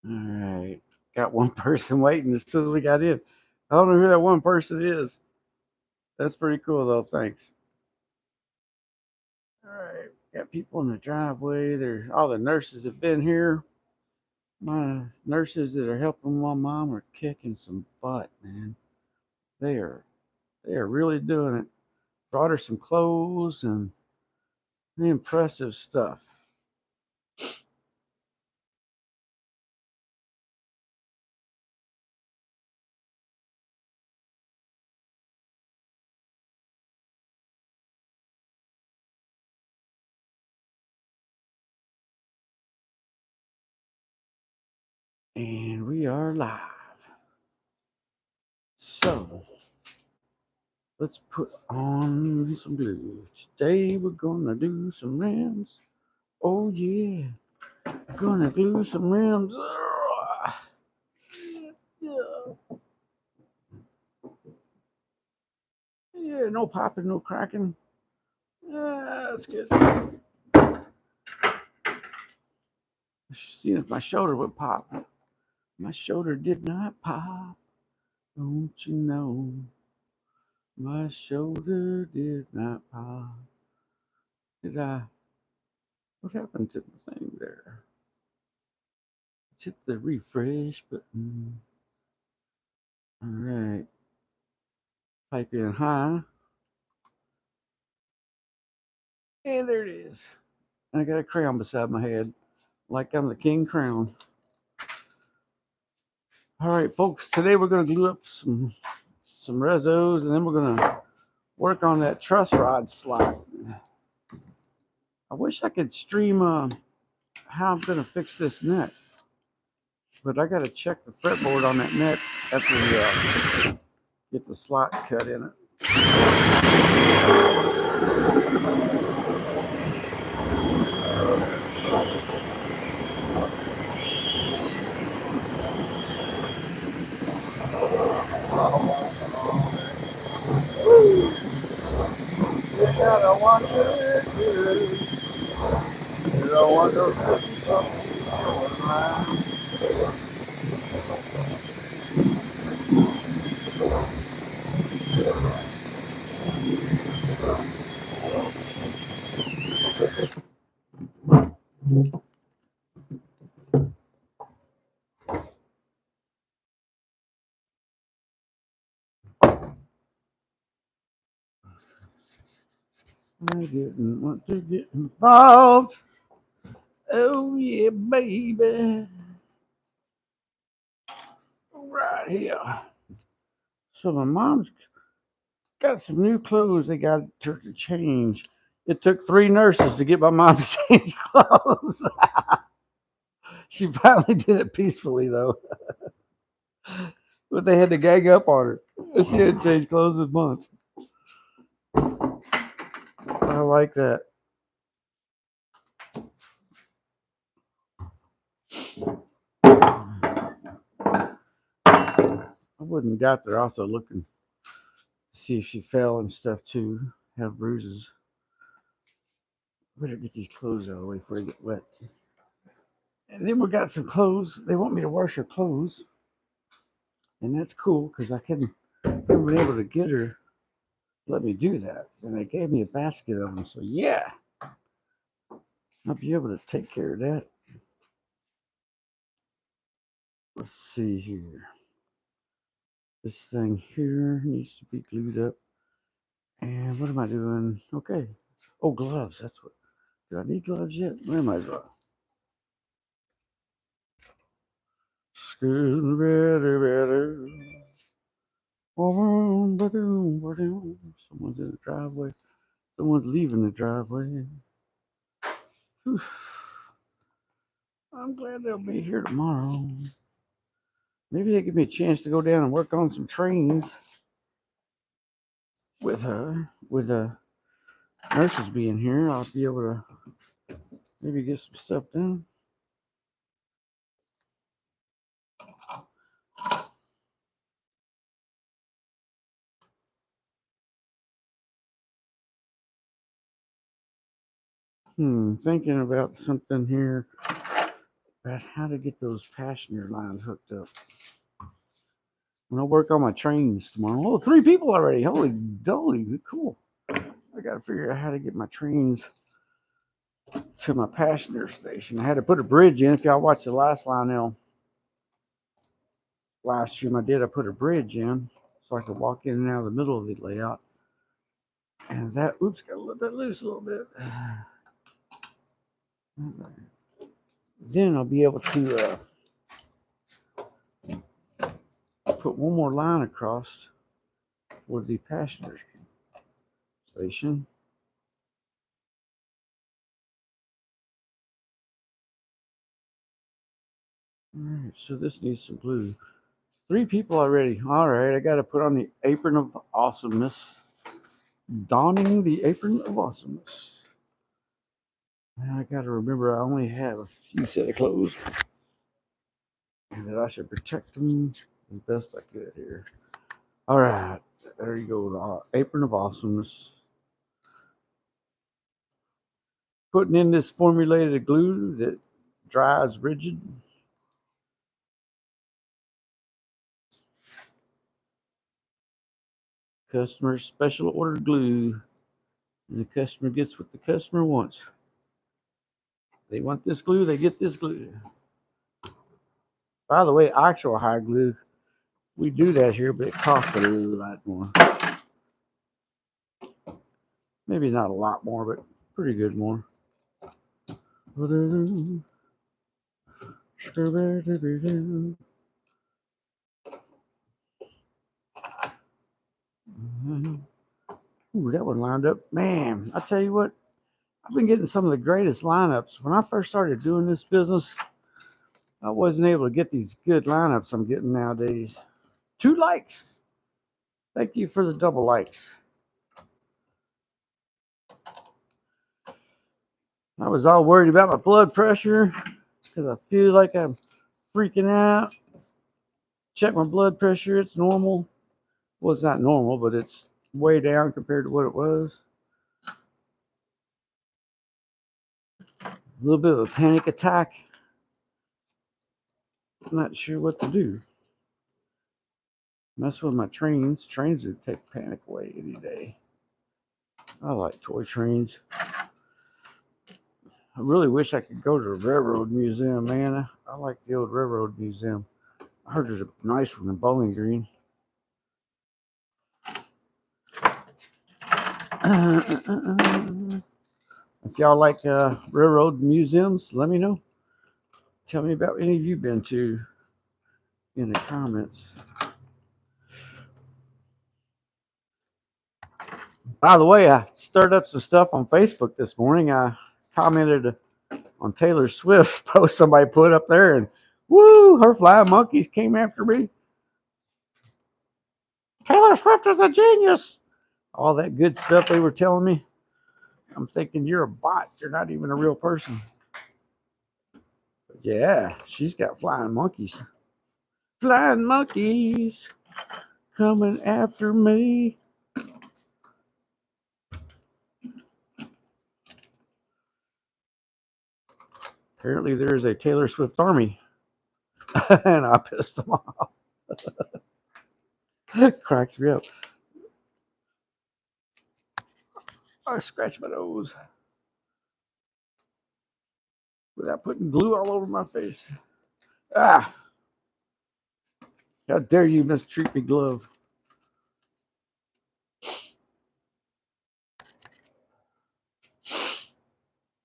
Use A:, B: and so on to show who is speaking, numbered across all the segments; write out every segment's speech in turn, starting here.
A: All right. Got one person waiting as soon as we got in. I don't know who that one person is. That's pretty cool, though. Thanks. All right. Got people in the driveway. All the nurses have been here. My nurses that are helping my mom are kicking some butt, man. They are they are really doing it. Brought her some clothes and impressive stuff. And we are live. So let's put on some glue. Today we're gonna do some rims. Oh yeah, gonna glue some rims. Yeah, yeah, no popping, no cracking. Yeah, that's good. See if my shoulder would pop. My shoulder did not pop. Don't you know? My shoulder did not pop. Did I? What happened to the thing there? Let's hit the refresh button. All right. Type in high. And there it is. And I got a crown beside my head, like I'm the king crown. All right, folks. Today we're gonna glue up some rezos, and then we're gonna work on that truss rod slot. I wish I could stream how I'm gonna fix this net, but I gotta check the fretboard on that net after we get the slot cut in it. You gotta watch it. You don't want those cookies going around. I didn't want to get involved. Oh yeah, baby. Right here. So my mom's got some new clothes they got her to change. It took 3 nurses to get my mom to change clothes. She finally did it peacefully though. But they had to gang up on her. She hadn't changed clothes in months. I like that. I wouldn't doubt they're also looking to see if she fell and stuff too. Have bruises. Better get these clothes out of the way before they get wet. And then we got some clothes. They want me to wash her clothes. And that's cool because I haven't been able to get her to let me do that. And they gave me a basket of them. So yeah, I'll be able to take care of that. Let's see here. This thing here needs to be glued up. And what am I doing? Okay. Oh, gloves. That's what. Do I need gloves yet? Where am I? Someone's in the driveway. Someone's leaving the driveway. Whew. I'm glad they'll be here tomorrow. Maybe they give me a chance to go down and work on some trains with her. With the nurses being here, I'll be able to maybe get some stuff done. Thinking about something here. about how to get those passenger lines hooked up. When I work on my trains tomorrow. Oh, 3 people already. Holy dolly, cool. I got to figure out how to get my trains to my passenger station. I had to put a bridge in. If y'all watched the last Lionel live stream I did, I put a bridge in so I could walk in and out of the middle of the layout. And that, oops, got to let that loose a little bit. Then I'll be able to put one more line across for the passenger station. All right, so this needs some glue. 3 people already. All right, I got to put on the apron of awesomeness. Donning the apron of awesomeness. I got to remember I only have a few set of clothes and that I should protect them as best I could here. All right, there you go, the apron of awesomeness. Putting in this formulated glue that dries rigid. Customer special order glue. And the customer gets what the customer wants. They want this glue, they get this glue. By the way, actual high glue, we do that here, but it costs a lot more. Maybe not a lot more, but pretty good more. Ooh, that one lined up. Man, I tell you what, I've been getting some of the greatest lineups. When I first started doing this business, I wasn't able to get these good lineups I'm getting nowadays. 2 likes. Thank you for the double likes. I was all worried about my blood pressure because I feel like I'm freaking out. Check my blood pressure. It's normal. Well, it's not normal, but it's way down compared to what it was. A little bit of a panic attack. I'm not sure what to do. Mess with my trains. Trains would take panic away any day. I like toy trains. I really wish I could go to the Railroad Museum, man. I like the old Railroad Museum. I heard there's a nice one in Bowling Green. If y'all like railroad museums, let me know. Tell me about any you've been to in the comments. By the way, I stirred up some stuff on Facebook this morning. I commented on Taylor Swift's post somebody put up there, and woo, her flying monkeys came after me. Taylor Swift is a genius. All that good stuff they were telling me. I'm thinking you're a bot. You're not even a real person. But yeah, she's got flying monkeys. Flying monkeys coming after me. Apparently there is a Taylor Swift army. And I pissed them off. Cracks me up. I scratched my nose without putting glue all over my face. Ah! How dare you mistreat me, glove?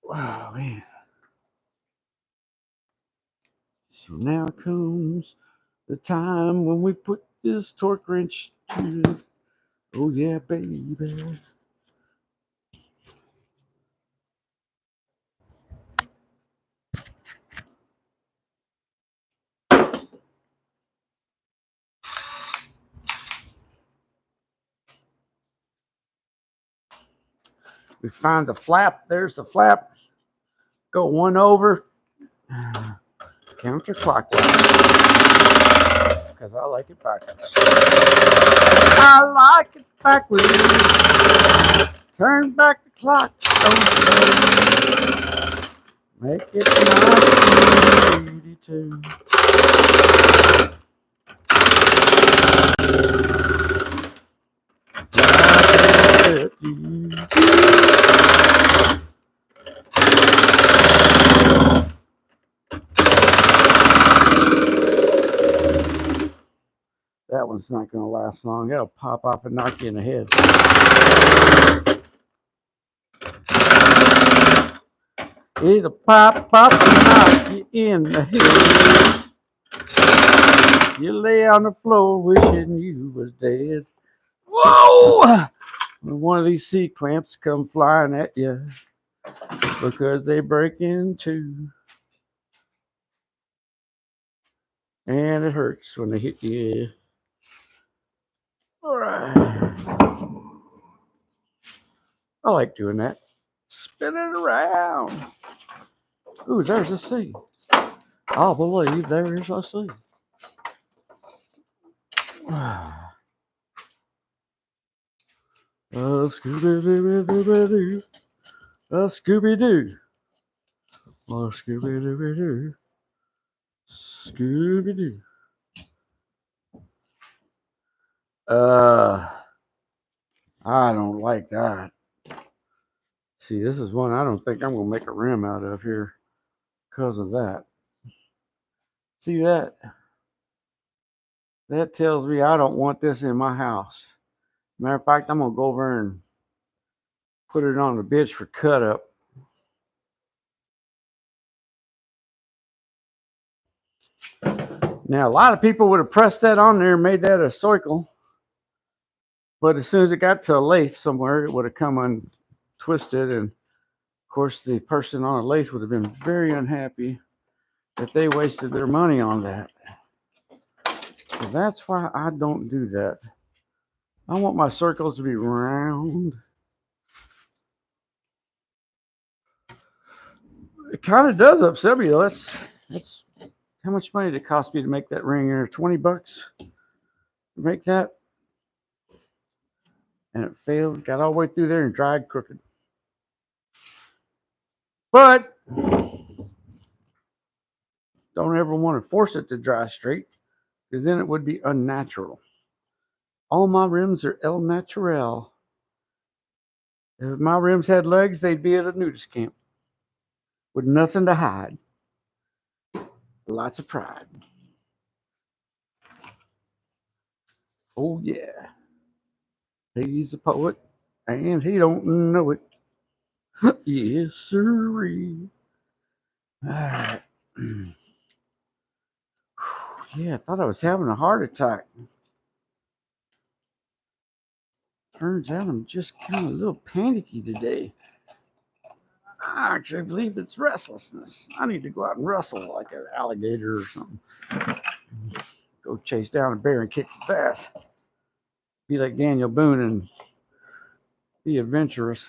A: Wow, man. So now comes the time when we put this torque wrench to. Oh, yeah, baby. We find the flap. There's the flap. Go one over. Counterclockwise. Because I like it backwards. I like it backwards. Turn back the clock. Make it nice and easy too. That one's not going to last long. That'll pop off and knock you in the head. It'll pop and knock you in the head. You lay on the floor wishing you was dead. Whoa! When one of these C-clamps come flying at you because they break in two. And it hurts when they hit you. All right. I like doing that. Spin it around. Ooh, there's a C. I believe there's a C. Scooby-Doo. Scooby-Doo. Scooby-Doo. Scooby-Doo. I don't like that. See, this is one I don't think I'm going to make a rim out of here because of that. See that? That tells me I don't want this in my house. Matter of fact, I'm going to go over and put it on the bench for cut up. Now, a lot of people would have pressed that on there and made that a circle. But as soon as it got to a lathe somewhere, it would have come untwisted. And of course, the person on a lathe would have been very unhappy that they wasted their money on that. So that's why I don't do that. I want my circles to be round. It kind of does upset me though. That's how much money did it cost me to make that ring here? $20 to make that. And it failed. Got all the way through there and dried crooked. But don't ever want to force it to dry straight, because then it would be unnatural. All my rims are El Natural. If my rims had legs, they'd be at a nudist camp with nothing to hide. Lots of pride. Oh yeah. He's a poet, and he don't know it. Yes, sirree. All right. Yeah, I thought I was having a heart attack. Turns out I'm just kind of a little panicky today. I actually believe it's restlessness. I need to go out and wrestle like an alligator or something. Go chase down a bear and kick its ass. Be like Daniel Boone and be adventurous.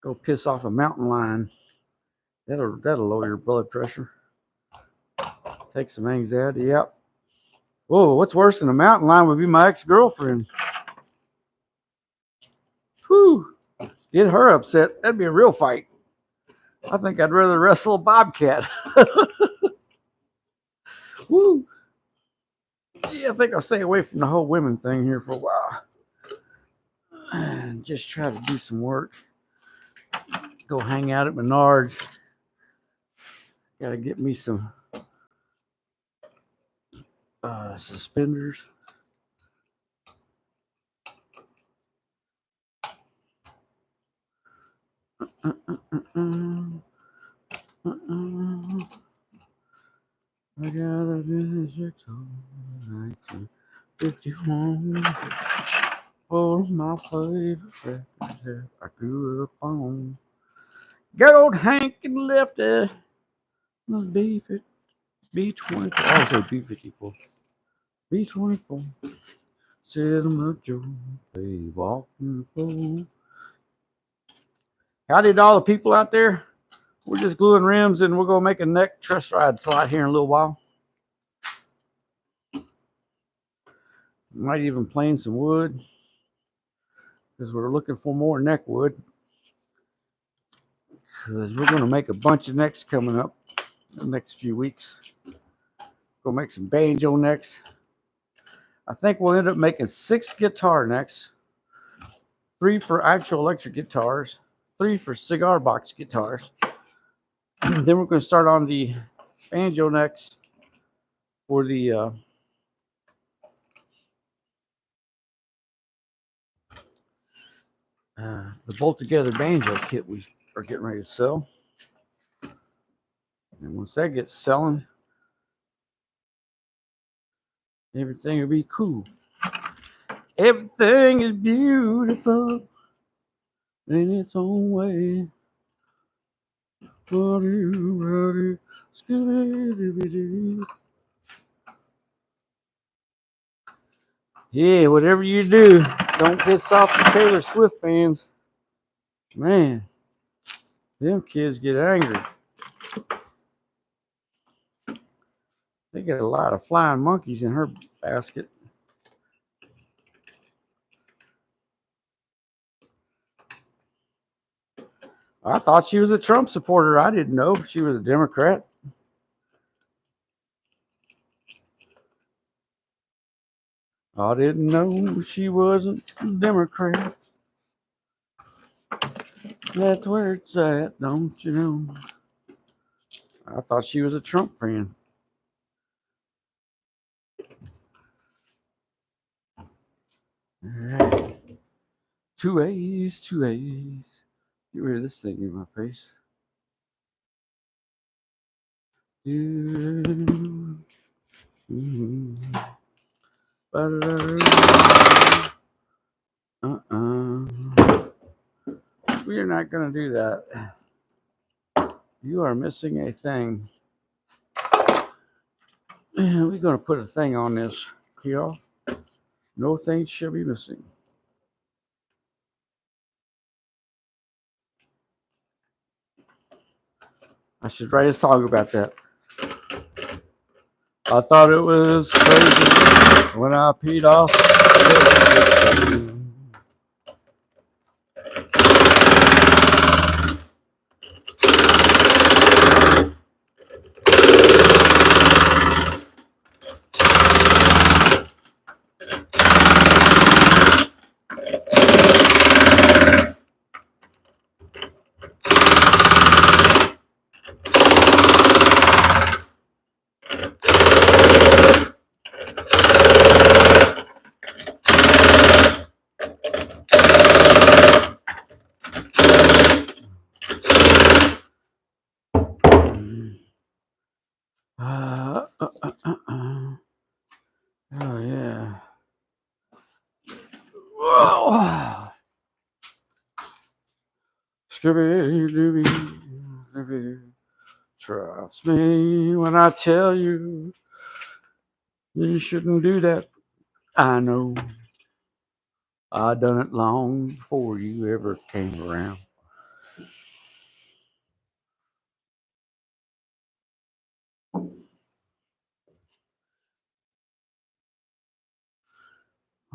A: Go piss off a mountain lion. That'll lower your blood pressure. Take some anxiety. Yep. Whoa, what's worse than a mountain lion would be my ex-girlfriend. Whew. Get her upset. That'd be a real fight. I think I'd rather wrestle a bobcat. Woo. Yeah, I think I'll stay away from the whole women thing here for a while. And just try to do some work. Go hang out at Menards. Gotta get me some suspenders. I got a visit on 1951. All my favorite records that I grew up on. Got old Hank and Lefty. B24. I say B54. B24. Cinnamon Joe. They walking fool. Howdy to all the people out there. We're just gluing rims and we're going to make a neck truss ride slide here in a little while. Might even plane some wood because we're looking for more neck wood. because we're going to make a bunch of necks coming up in the next few weeks. We'll make some banjo necks. I think we'll end up making 6 guitar necks, 3 for actual electric guitars, 3 for cigar box guitars. Then we're going to start on the banjo necks for the bolt together banjo kit we are getting ready to sell. And once that gets selling, everything will be cool. Everything is beautiful in its own way. Yeah, whatever you do, don't piss off the Taylor Swift fans. Man, them kids get angry. They get a lot of flying monkeys in her basket. I thought she was a Trump supporter. I didn't know she was a Democrat. I didn't know she wasn't a Democrat. That's where it's at, don't you know? I thought she was a Trump fan. All right. 2 A's, 2 A's. Get rid of this thing in my face. We are not going to do that. You are missing a thing. We're going to put a thing on this, y'all. No things shall be missing. I should write a song about that. I thought it was crazy when I peed off. Oh, yeah. Whoa. Scooby-Dooby. Trust me when I tell you, you shouldn't do that. I know. I done it long before you ever came around.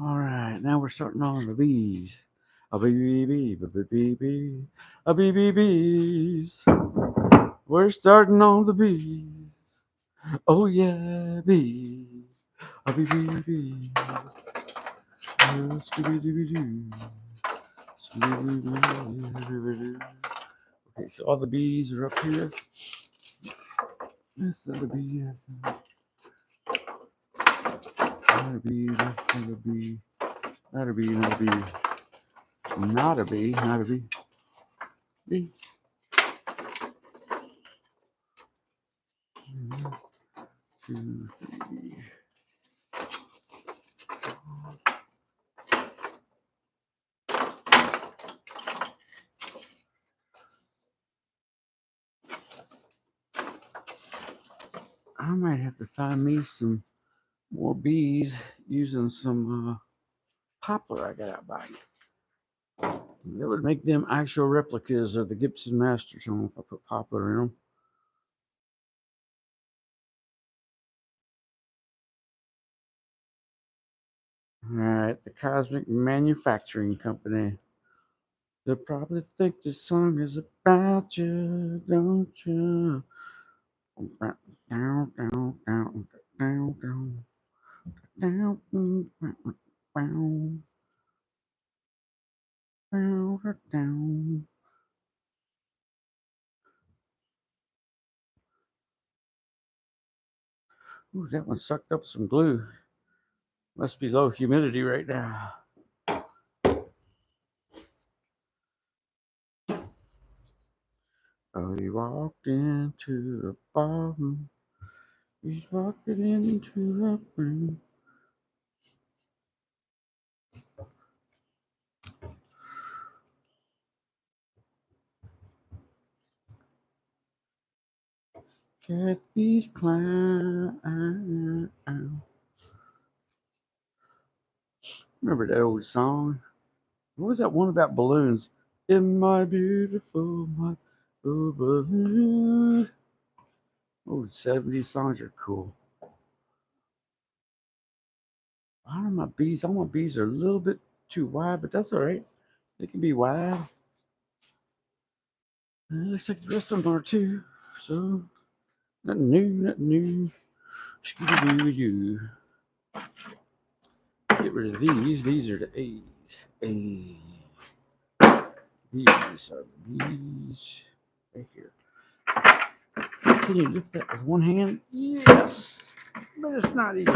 A: All right, now we're starting on the bees. A bee, bee, bee, bee, bee, bee. A bee, bee, bees. We're starting on the bees. Oh yeah, bees. A bee, bee, bee. Scooby-Dooby-Doo. Scooby-Dooby-Doo. Okay, so all the bees are up here. That's the bee. Not a bee. That's not a bee. Not a bee. Not a bee. Not a bee. Not a bee. Bee. 1, 2, 3. I might have to find me some more bees using some poplar I got out by me. That would make them actual replicas of the Gibson Masters home if I put poplar in them. All right, the Cosmic Manufacturing Company. They'll probably think this song is about you, don't you? Down, down, down, down, down, down, down, down, down, down. Ooh, that one sucked up some glue. Must be low humidity right now. Oh, he walked into a barn. He's walking into a room. Kathy's clown. Remember that old song? What was that one about balloons? In my beautiful, my balloon. Oh, 70s songs are cool. I don't know, my bees. All my bees are a little bit too wide, but that's all right. They can be wide. Looks like the rest of them are too. So, nothing new, nothing new. Skidoo-doo-doo. Get rid of these. These are the A's. A. These are the B's. Right here. Can you lift that with one hand? Yes. But it's not easy.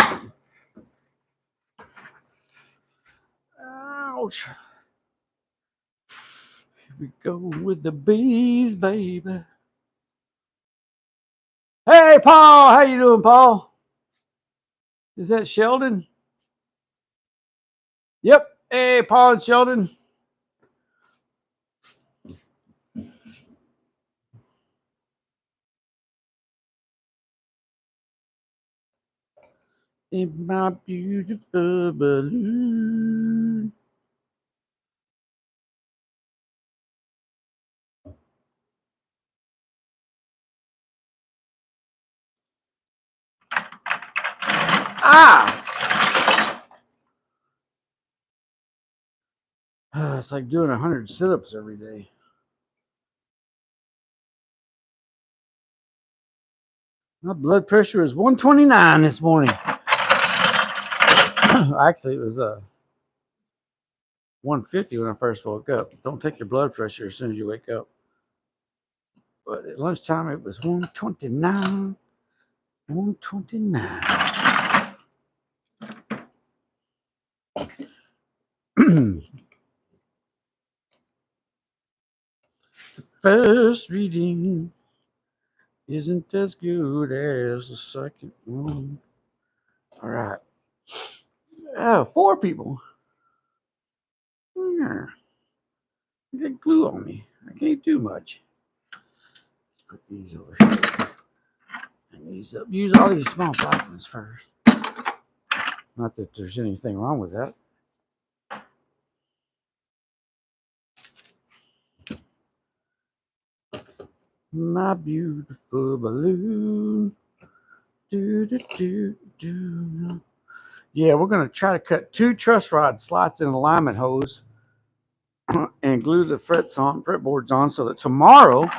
A: Ouch. Here we go with the B's, baby. Hey, Paul. How you doing, Paul? Is that Sheldon? Yep. Hey, Paul and Sheldon. In my beautiful balloon. Ah! It's like doing 100 sit-ups every day. My blood pressure is 129 this morning. Actually, it was 150 when I first woke up. Don't take your blood pressure as soon as you wake up. But at lunchtime, it was 129. 129. The first reading isn't as good as the second one. All right. Oh, 4 people. Yeah. You got glue on me. I can't do much. Let's put these over here. And these up. Use all these small black ones first. Not that there's anything wrong with that. My beautiful balloon. Do, do, do, do. Yeah, we're going to try to cut 2 truss rod slots in alignment hose and glue the fretboards on so that tomorrow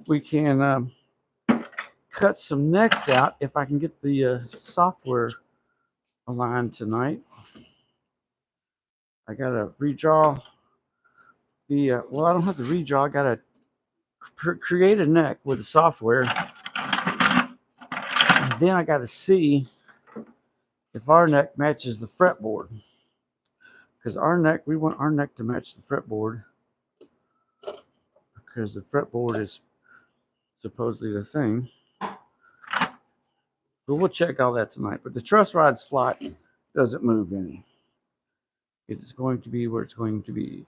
A: we can cut some necks out if I can get the software aligned tonight. I got to redraw the, well, I don't have to redraw. I got to create a neck with the software. And then I got to see if our neck matches the fretboard. Because we want our neck to match the fretboard. Because the fretboard is supposedly the thing. But we'll check all that tonight. But the truss rod slot doesn't move any. It is going to be where it's going to be.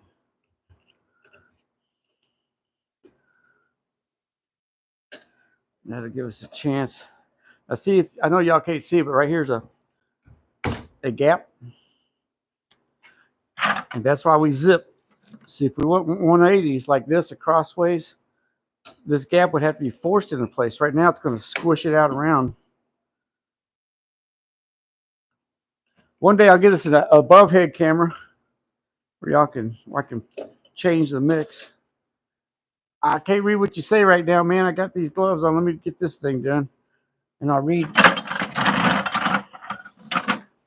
A: That'll give us a chance. I know y'all can't see it, but right here's a gap. And that's why we zip. See, if we went 180s like this crossways, this gap would have to be forced into place. Right now, it's going to squish it out around. One day, I'll get us an above head camera where I can change the mix. I can't read what you say right now, man. I got these gloves on. Let me get this thing done, and I'll read.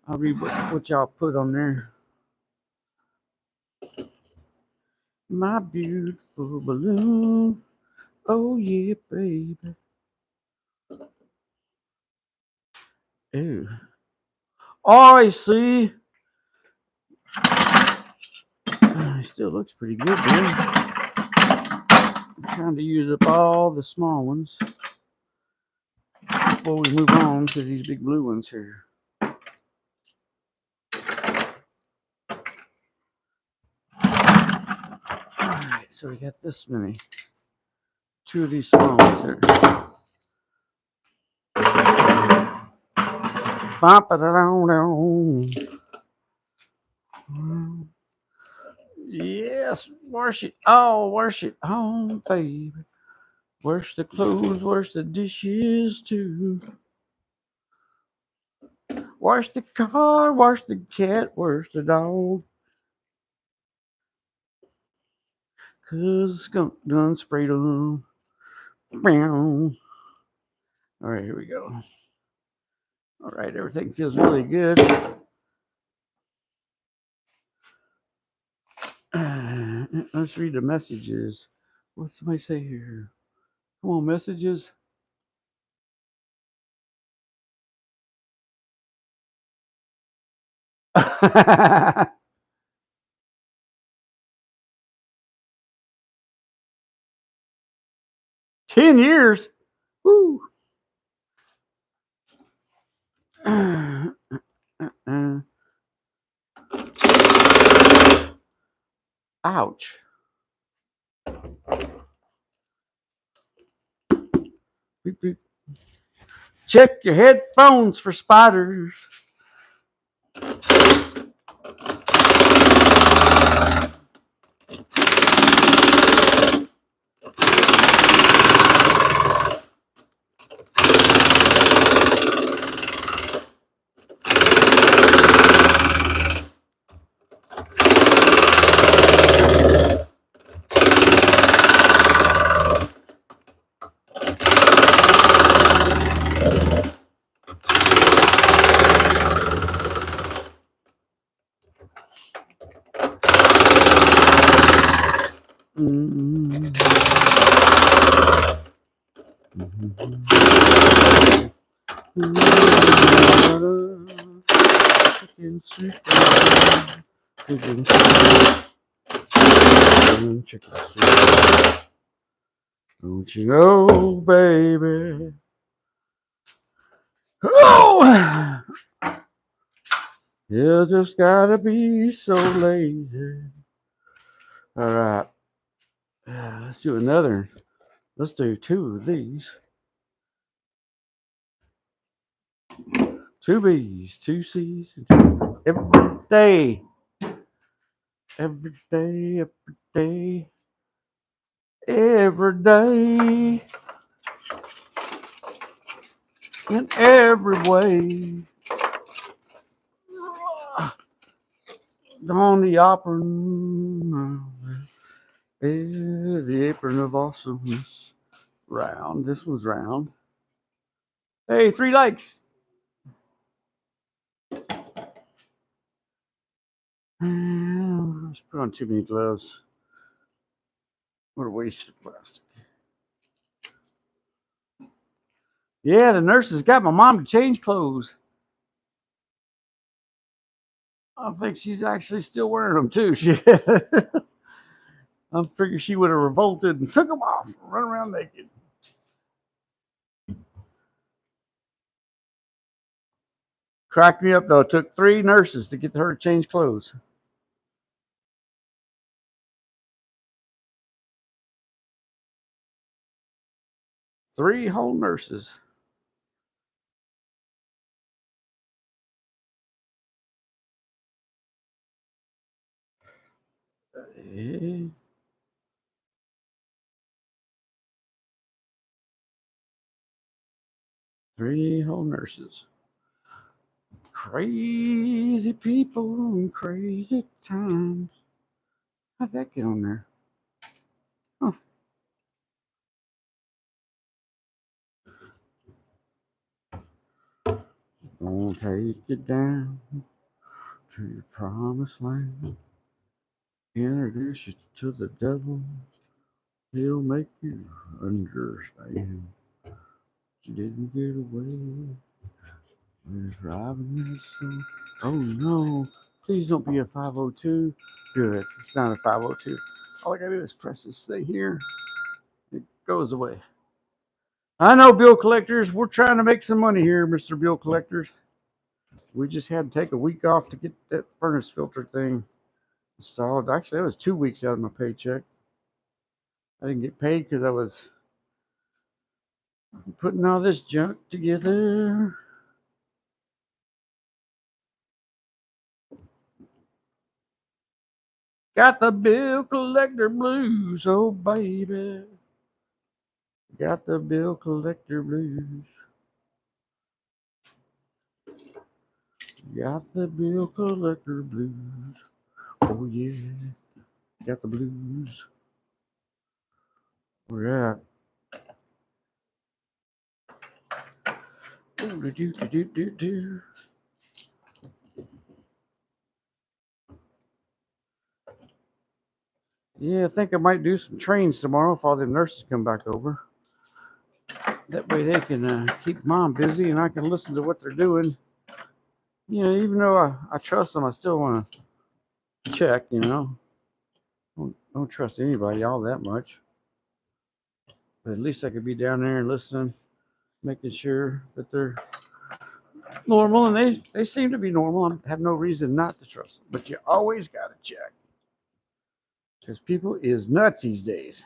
A: I'll read what y'all put on there. My beautiful balloon. Oh yeah, baby. Ew. Oh, I see. It still looks pretty good, man. I'm trying to use up all the small ones before we move on to these big blue ones here. Alright, so we got this many. 2 of these small ones here. Bop it down. Yes, wash it. Oh, wash it home, baby. Wash the clothes, wash the dishes too. Wash the car, wash the cat, wash the dog. 'Cause skunk done sprayed them. All right, here we go. All right, everything feels really good. Let's read the messages. What's somebody say here? Come on, messages. Ten years. Woo. Ouch. Beep, beep. Check your headphones for spiders. Don't you know, baby? Oh, you just gotta be so lazy. All right, let's do another. Let's do 2 of these. 2 B's, 2 C's, every day. Every day, every day, every day, in every way. On the apron, the apron of awesomeness. Round. This one's round. Hey, 3 likes. Let's put on too many gloves. What a waste of plastic. Yeah, the nurses got my mom to change clothes. I think she's actually still wearing them too. I figure she would have revolted and took them off, and run around naked. Cracked me up though. It took 3 nurses to get her to change clothes. 3 whole nurses. Yeah. 3 whole nurses. Crazy people and crazy times. How'd that get on there? Huh. Gonna take you down to your promised land. Introduce you to the devil. He'll make you understand. You didn't get away with robbing your soul. Oh no. Please don't be a 502. Good. It's not a 502. All I gotta do is press this thing here. It goes away. I know, bill collectors. We're trying to make some money here, Mr. Bill Collectors. We just had to take a week off to get that furnace filter thing installed. Actually, that was 2 weeks out of my paycheck. I didn't get paid because I was putting all this junk together. Got the bill collector blues, oh baby. Got the bill collector blues. Got the bill collector blues. Oh yeah. Got the blues. Where at? Oh, do. Yeah, I think I might do some trains tomorrow if all the nurses come back over. That way they can keep mom busy and I can listen to what they're doing. You know, even though I trust them, I still want to check, you know. Don't trust anybody all that much. But at least I could be down there and listening, making sure that they're normal. And they seem to be normal. I have no reason not to trust them. But you always got to check. Because people is nuts these days.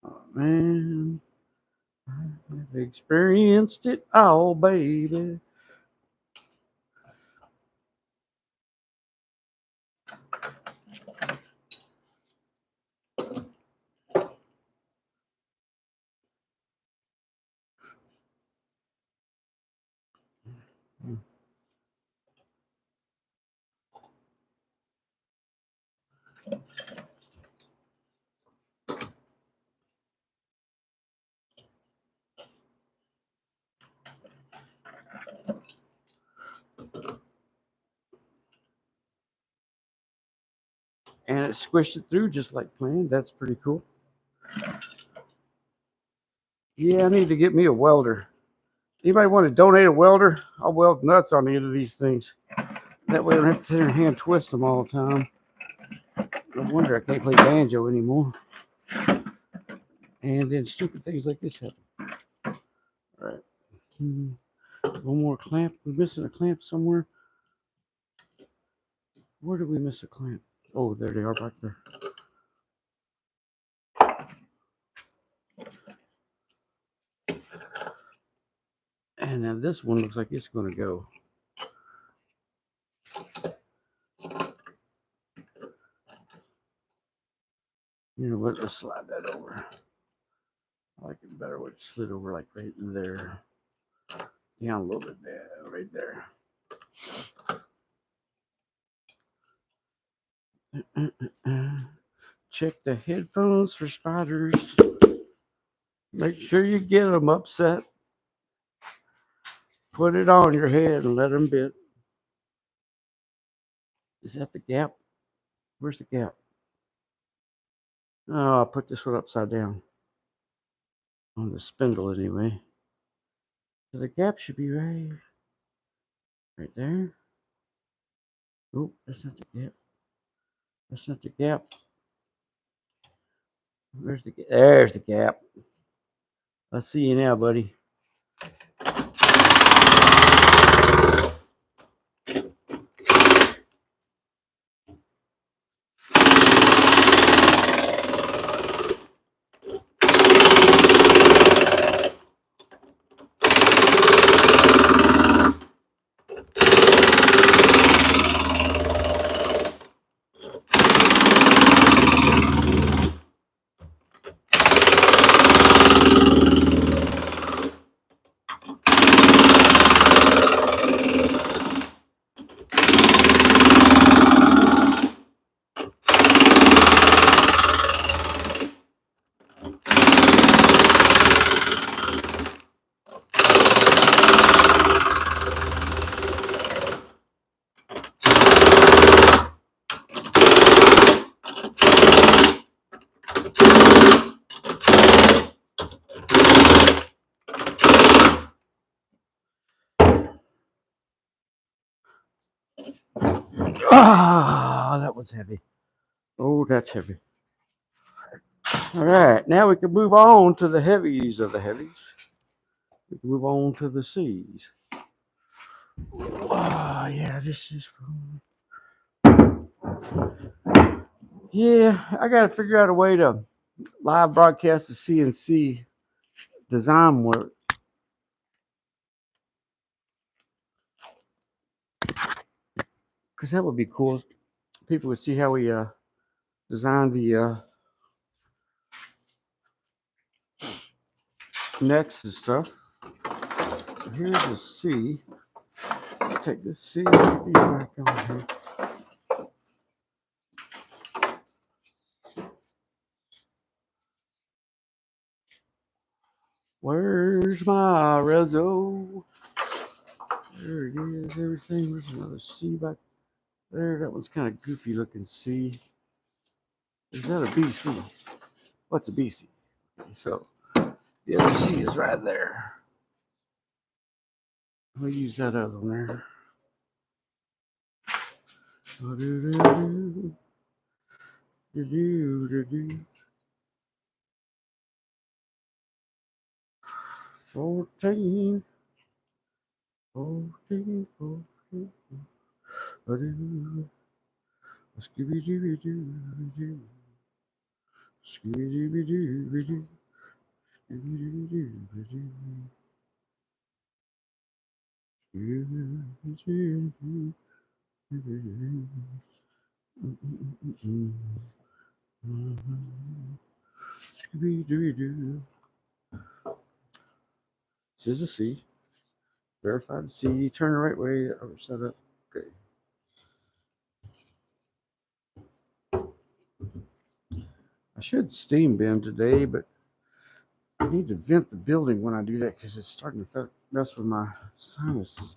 A: Oh, man. I've experienced it all, baby. And it squished it through just like planned. That's pretty cool. Yeah, I need to get me a welder. Anybody want to donate a welder? I'll weld nuts on the end of these things. That way I don't have to sit here and hand twist them all the time. No wonder I can't play banjo anymore. And then stupid things like this happen. All right. One more clamp. We're missing a clamp somewhere. Where did we miss a clamp? Oh, there they are back there. And now this one looks like it's going to go. You know what? Let's slide that over. I like it better when it slid over like right in there. Down a little bit there, right there. Check the headphones for spiders. Make sure you get them upset. Put it on your head and let them bit. Is that the gap? Where's the gap? Oh, I'll put this one upside down. On the spindle anyway. So the gap should be right there. Oh, that's not the gap. That's not the gap. Where's the gap? There's the gap. I see you now, buddy. Ah, that was heavy. Oh, that's heavy. All right, now we can move on to the heavies of the heavies. We can move on to the C's. Ah, yeah, this is fun. Yeah, I got to figure out a way to live broadcast the CNC design work. Because that would be cool. People would see how we designed the necks and stuff. So here's the C. Take this C and get these back on here. Where's my rezo? There it is, everything. There's another C back there. That one's kind of goofy looking C. Is that a BC? What's a BC? So the other C is right there. We'll use that other one there. Fourteen. Scooby-Dooby-Doo. Scooby-Dooby-Doo. Scooby-Dooby-Doo. This is a C. Verified C. Turn the right way. Other set up. Okay. I should steam bend today, but I need to vent the building when I do that because it's starting to mess with my sinuses.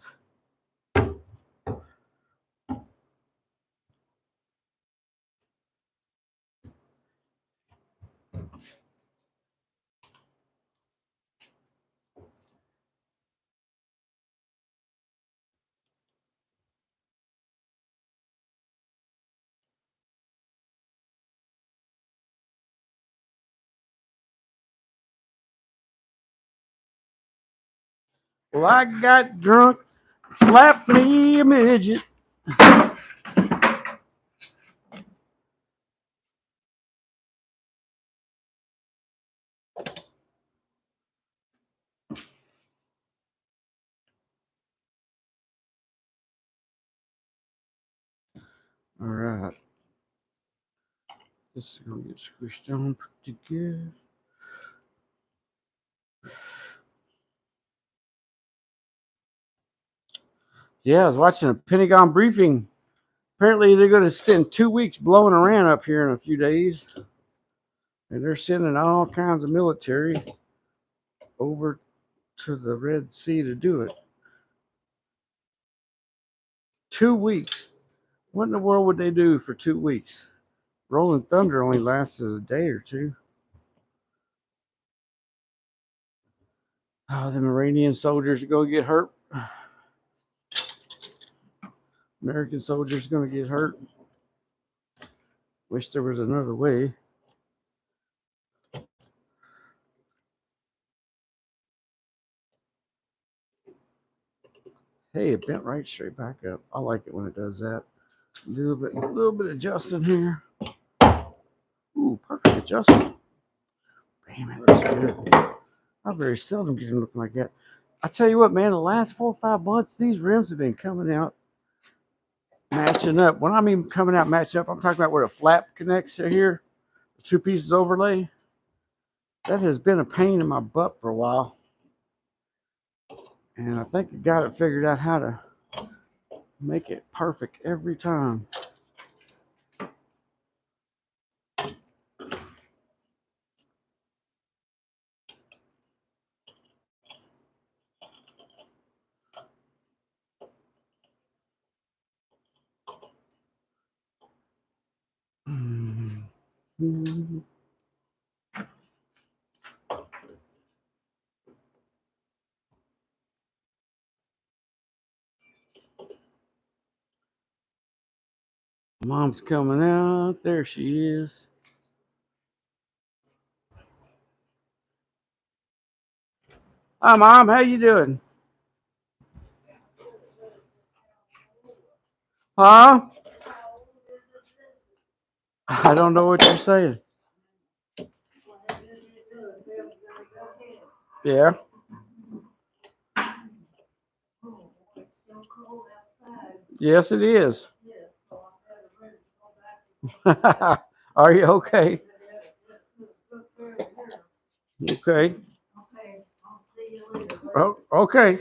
A: Well, I got drunk, slapped me a midget. All right. This is going to get squished on pretty good. Yeah, I was watching a Pentagon briefing. Apparently, they're going to spend 2 weeks blowing Iran up here in a few days. And they're sending all kinds of military over to the Red Sea to do it. 2 weeks. What in the world would they do for 2 weeks? Rolling Thunder only lasted a day or two. Oh, them Iranian soldiers are going to get hurt. American soldiers are going to get hurt. Wish there was another way. Hey, it bent right straight back up. I like it when it does that. Do a little bit adjusting here. Ooh, perfect adjustment. Damn, it looks good. I very seldom get them looking like that. I tell you what, man, the last 4 or 5 months, these rims have been coming out matching up. When I mean coming out matching up, I'm talking about where the flap connects here, the 2 pieces overlay. That has been a pain in my butt for a while. And I think I got it figured out how to make it perfect every time. Mom's coming out. There she is. Hi, Mom. How you doing? Huh? I don't know what you're saying. Yeah. Yes, it is. Are you okay? Okay. Oh, okay.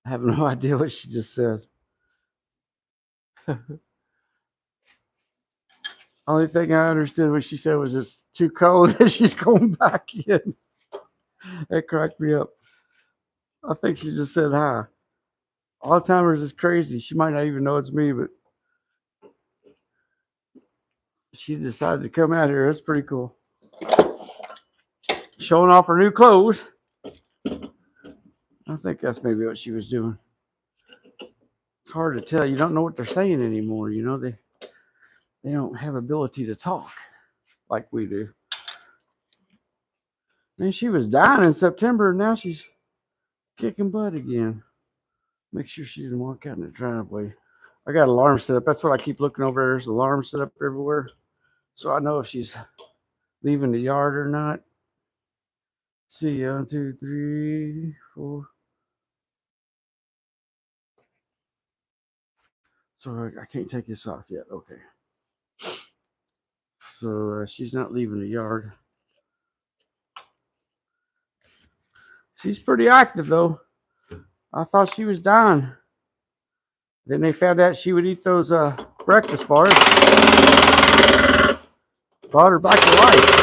A: I have no idea what she just said. Only thing I understood what she said was it's too cold and she's going back in. That cracked me up. I think she just said hi. Alzheimer's is crazy. She might not even know it's me, but she decided to come out here. That's pretty cool. Showing off her new clothes. I think that's maybe what she was doing. It's hard to tell. You don't know what they're saying anymore. You know, they don't have ability to talk like we do. Man, she was dying in September, and now she's kicking butt again. Make sure she didn't walk out in the driveway. I got alarms set up. That's what I keep looking over. There's alarms set up everywhere, so I know if she's leaving the yard or not. See, 1, 2, 3, 4. So I can't take this off yet. Okay. So she's not leaving the yard. She's pretty active though. I thought she was dying. Then they found out she would eat those breakfast bars. Brought her back to life.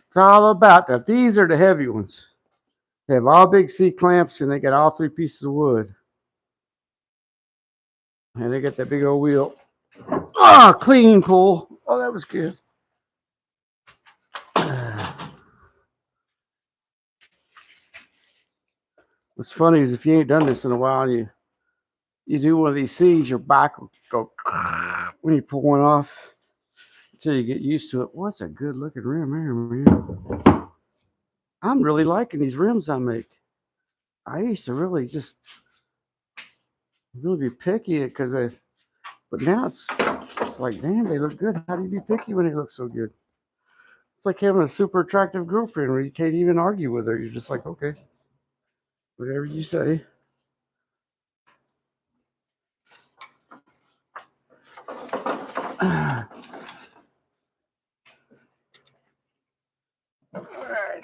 A: It's all about that. These are the heavy ones. They have all big C clamps and they got all 3 pieces of wood. And they got that big old wheel. Ah, clean pull. Oh, that was good. What's funny is if you ain't done this in a while and you do one of these C's, your back will go when you pull one off until you get used to it. Well, that's a good looking rim here, man. I'm really liking these rims I make. I used to really be picky because but now it's like, damn, they look good. How do you be picky when they look so good? It's like having a super attractive girlfriend where you can't even argue with her. You're just like, okay, whatever you say. All right.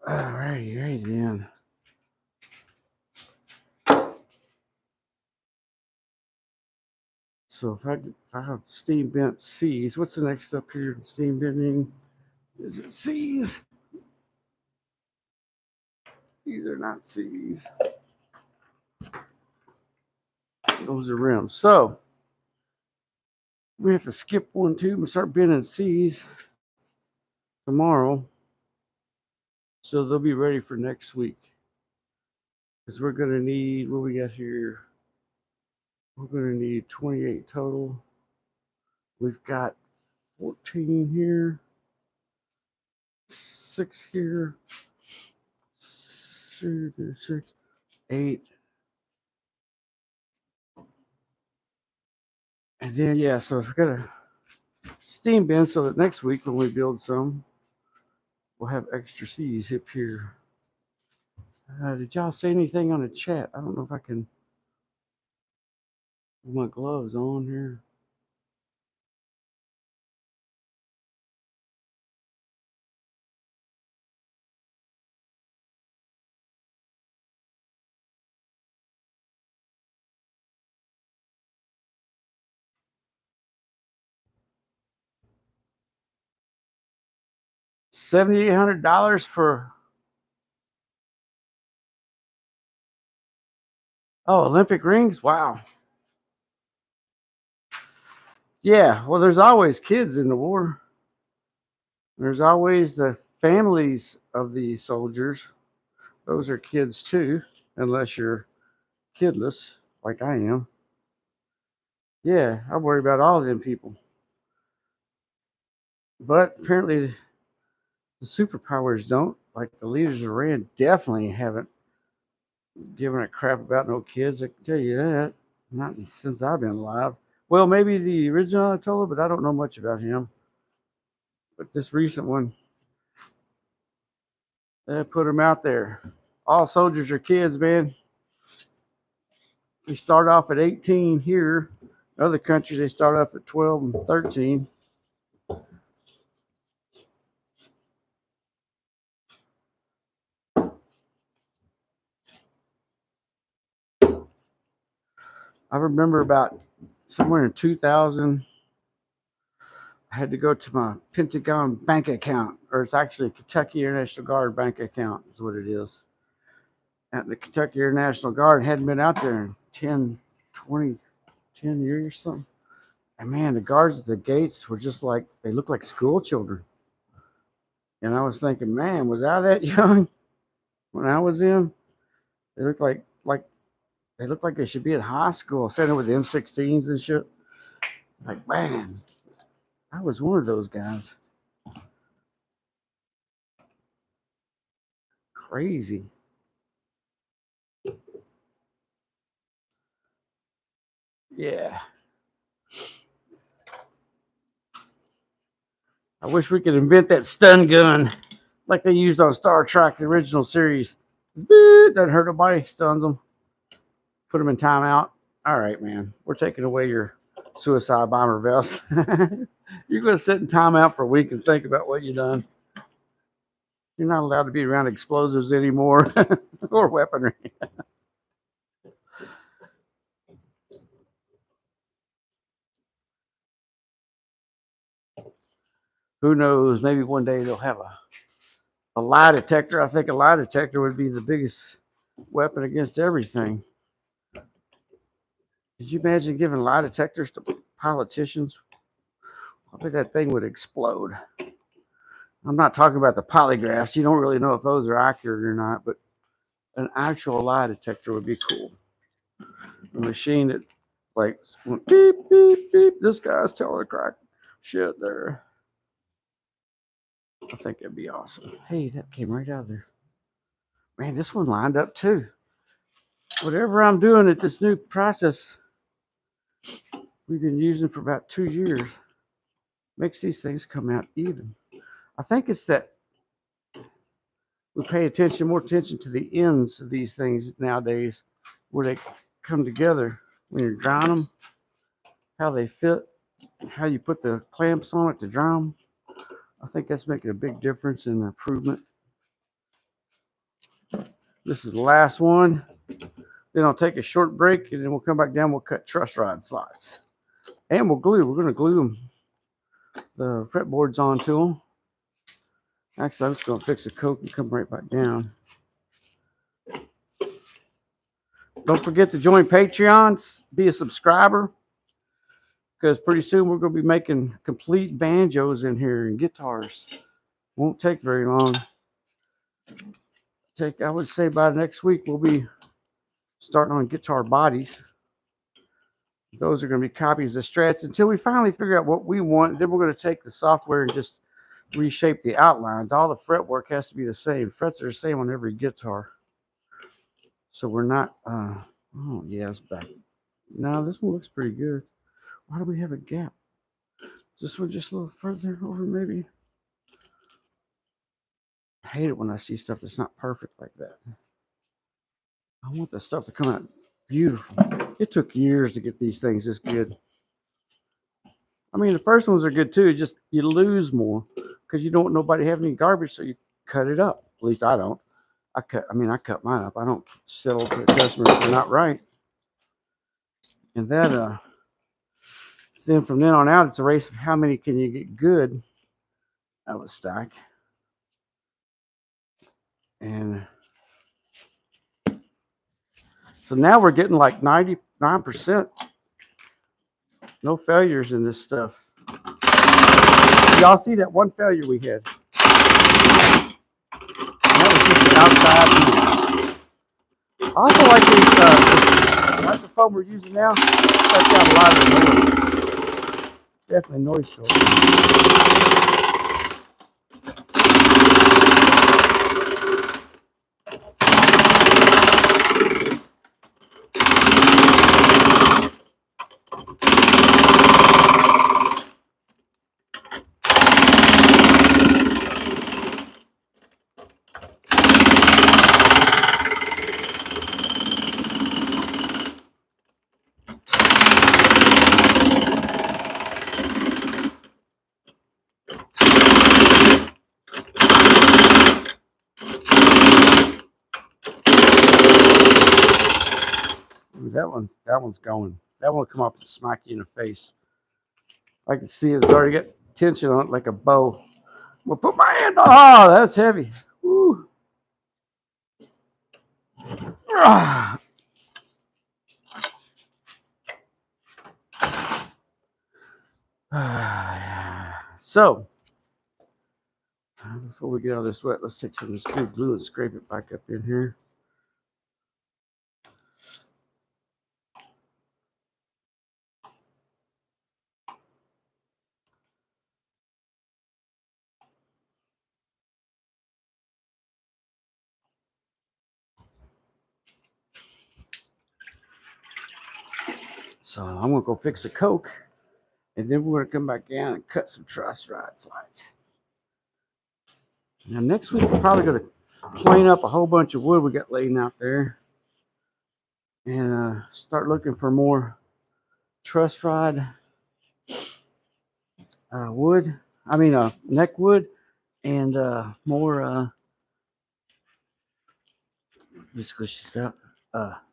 A: All right then. So if I have steam bent C's, what's the next step here? Steam bending. Is it C's? These are not C's. Those are rims. So we have to skip 1, 2, and start bending C's tomorrow. So they'll be ready for next week. Because we're gonna need what we got here. We're gonna need 28 total. We've got 14 here, 6 here, 2, 6, 8. And then yeah, so I've got a steam bin so that next week when we build some, we'll have extra C's up here. Did y'all say anything on the chat? I don't know if I can put my gloves on here. $7,800 for Olympic rings. Wow. Yeah. Well, there's always kids in the war. There's always the families of the soldiers. Those are kids too, unless you're kidless, like I am. Yeah, I worry about all of them people. But apparently, the superpowers don't. Like the leaders of Iran definitely haven't given a crap about no kids. I can tell you that. Not since I've been alive. Well, maybe the original Ayatollah, but I don't know much about him. But this recent one, they put him out there. All soldiers are kids, man. We start off at 18 here. In other countries, they start off at 12 and 13. I remember about somewhere in 2000, I had to go to my Pentagon bank account, or it's actually Kentucky Air National Guard bank account, is what it is. And the Kentucky Air National Guard hadn't been out there in 10, 20, 10 years or something. And man, the guards at the gates were just like, they looked like school children. And I was thinking, man, was I that young when I was in? They looked like they looked like they should be in high school, standing with the M16s and shit. Like, man, I was one of those guys. Crazy. Yeah. I wish we could invent that stun gun like they used on Star Trek, the original series. Doesn't hurt nobody, stuns them. Put them in timeout. All right, man. We're taking away your suicide bomber vest. You're going to sit in timeout for a week and think about what you've done. You're not allowed to be around explosives anymore or weaponry. Who knows? Maybe one day they'll have a lie detector. I think a lie detector would be the biggest weapon against everything. Could you imagine giving lie detectors to politicians? I bet that thing would explode. I'm not talking about the polygraphs. You don't really know if those are accurate or not, but an actual lie detector would be cool. A machine that like went beep beep beep. This guy's telling a crack shit there. I think it'd be awesome. Hey, that came right out of there. Man, this one lined up too. Whatever I'm doing at this new process we've been using for about 2 years makes these things come out even. I think it's that we pay more attention to the ends of these things nowadays, where they come together when you're drying them, how they fit, how you put the clamps on it to dry them. I think that's making a big difference in the improvement. This is the last one. Then I'll take a short break and then we'll come back down. We'll cut truss rod slots. And we'll glue. We're going to glue them, the fretboards onto them. Actually, I'm just going to fix the coke and come right back down. Don't forget to join Patreons. Be a subscriber. Because pretty soon we're going to be making complete banjos in here and guitars. Won't take very long. I would say by next week we'll be starting on guitar bodies. Those are going to be copies of Strats until we finally figure out what we want. Then we're going to take the software and just reshape the outlines. All the fretwork has to be the same. Frets are the same on every guitar. So we're not, oh yeah, it's back. No, this one looks pretty good. Why do we have a gap? Is this one just a little further over maybe? I hate it when I see stuff that's not perfect like that. I want the stuff to come out beautiful. It took years to get these things this good. I mean, the first ones are good too. Just you lose more because you don't want nobody having any garbage, so you cut it up. At least I don't. I cut mine up. I don't settle for the customers if they're not right. And then from then on out, it's a race of how many can you get good out of a stack. And so now we're getting like 99%, no failures in this stuff. Y'all see that one failure we had? And that was just outside. I also like this microphone we're using now. Cuts out a lot of noise. Definitely noise filter. Ooh, that one's going. That one will come off and smack you in the face. I can see it's already got tension on it like a bow. Well, put my hand on. Oh, that's heavy. Woo. Ah. So, before we get all this wet, let's take some of this good glue and scrape it back up in here. So I'm gonna go fix a Coke, and then we're gonna come back down and cut some truss rod slides. Now next week we're probably gonna plane up a whole bunch of wood we got laying out there, and start looking for more truss rod wood. Neck wood, and more. Just squish this up.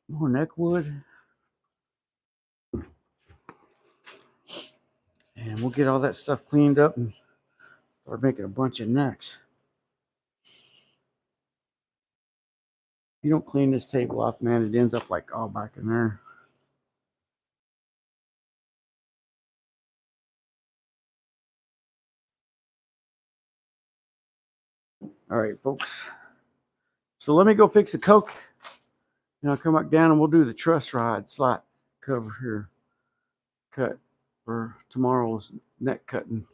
A: More neck wood, and we'll get all that stuff cleaned up and start making a bunch of necks. If you don't clean this table off, man, it ends up like all back in there. All right, folks. So let me go fix a Coke, and I'll come back down and we'll do the truss rod slot cover here cut for tomorrow's neck cutting.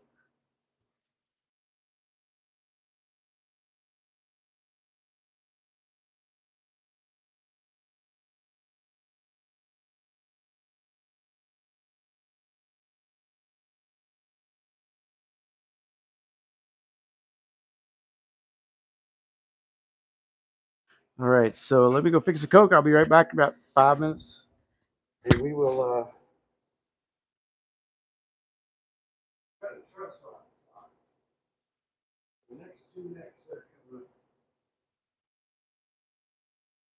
A: All right, so let me go fix a Coke. I'll be right back in about 5 minutes, and we will cut a truss rod slot. The next two necks are coming up.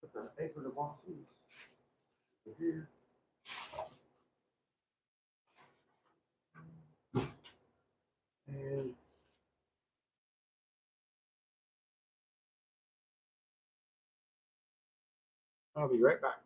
A: Put the paper to boxes here. And I'll be right back.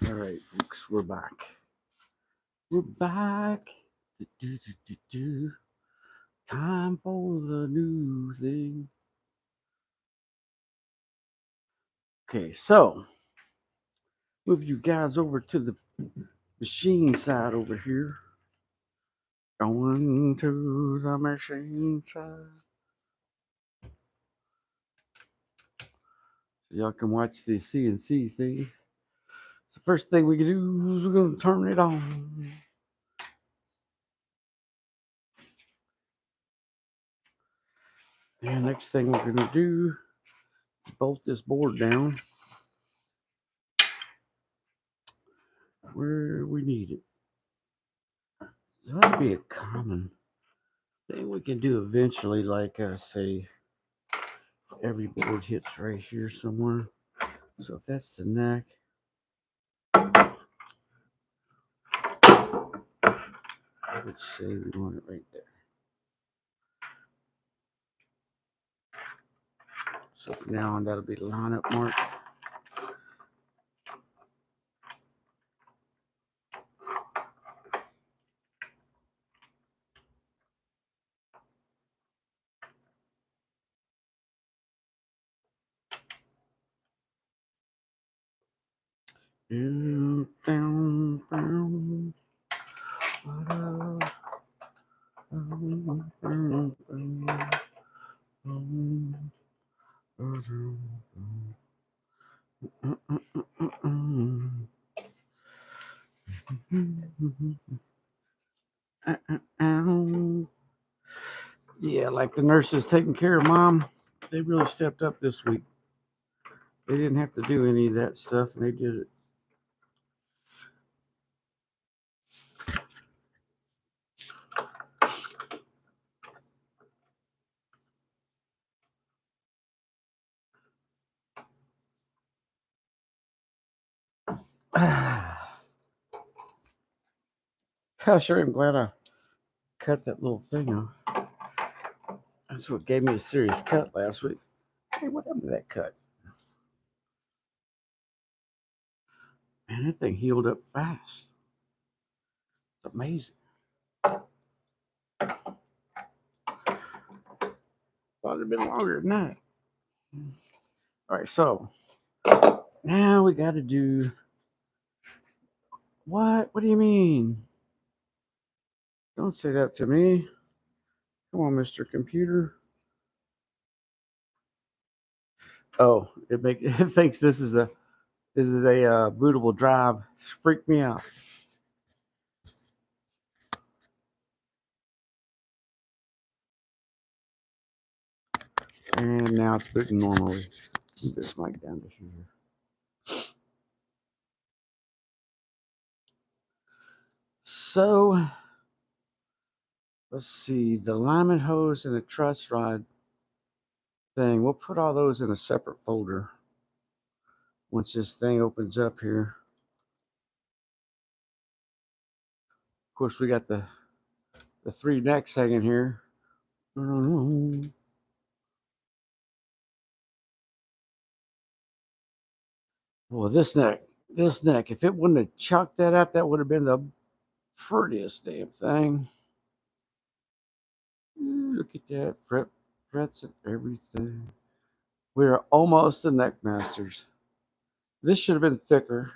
A: All right, folks, we're back. We're back. Do, do, do, do, do. Time for the new thing. Okay, so move you guys over to the machine side over here. Going to the machine side. So y'all can watch the CNC things. The first thing we can do is we're going to turn it on. And next thing we're going to do is bolt this board down where we need it. So that'd be a common thing we can do eventually, like say every board hits right here somewhere. So if that's the neck, let's say we want it right there. So from now on, that'll be the lineup mark. Down, down, down. Yeah, like the nurses taking care of mom, they really stepped up this week. They didn't have to do any of that stuff, and they did it. I sure am glad I cut that little thing off. That's what gave me a serious cut last week. Hey, what happened to that cut? Man, that thing healed up fast. It's amazing. Thought it'd been longer than that. All right, so now we got to do what? What do you mean? Don't say that to me. Come on, Mr. Computer. Oh, it thinks this is a bootable drive. It's freaked me out. And now it's booting normally. Move this mic down to here. So let's see, the alignment hose and the truss rod thing. We'll put all those in a separate folder once this thing opens up here. Of course, we got the 3 necks hanging here. Well, this neck, if it wouldn't have chucked that out, that would have been the prettiest damn thing. Look at that, frets and everything. We are almost the neck masters. This should have been thicker,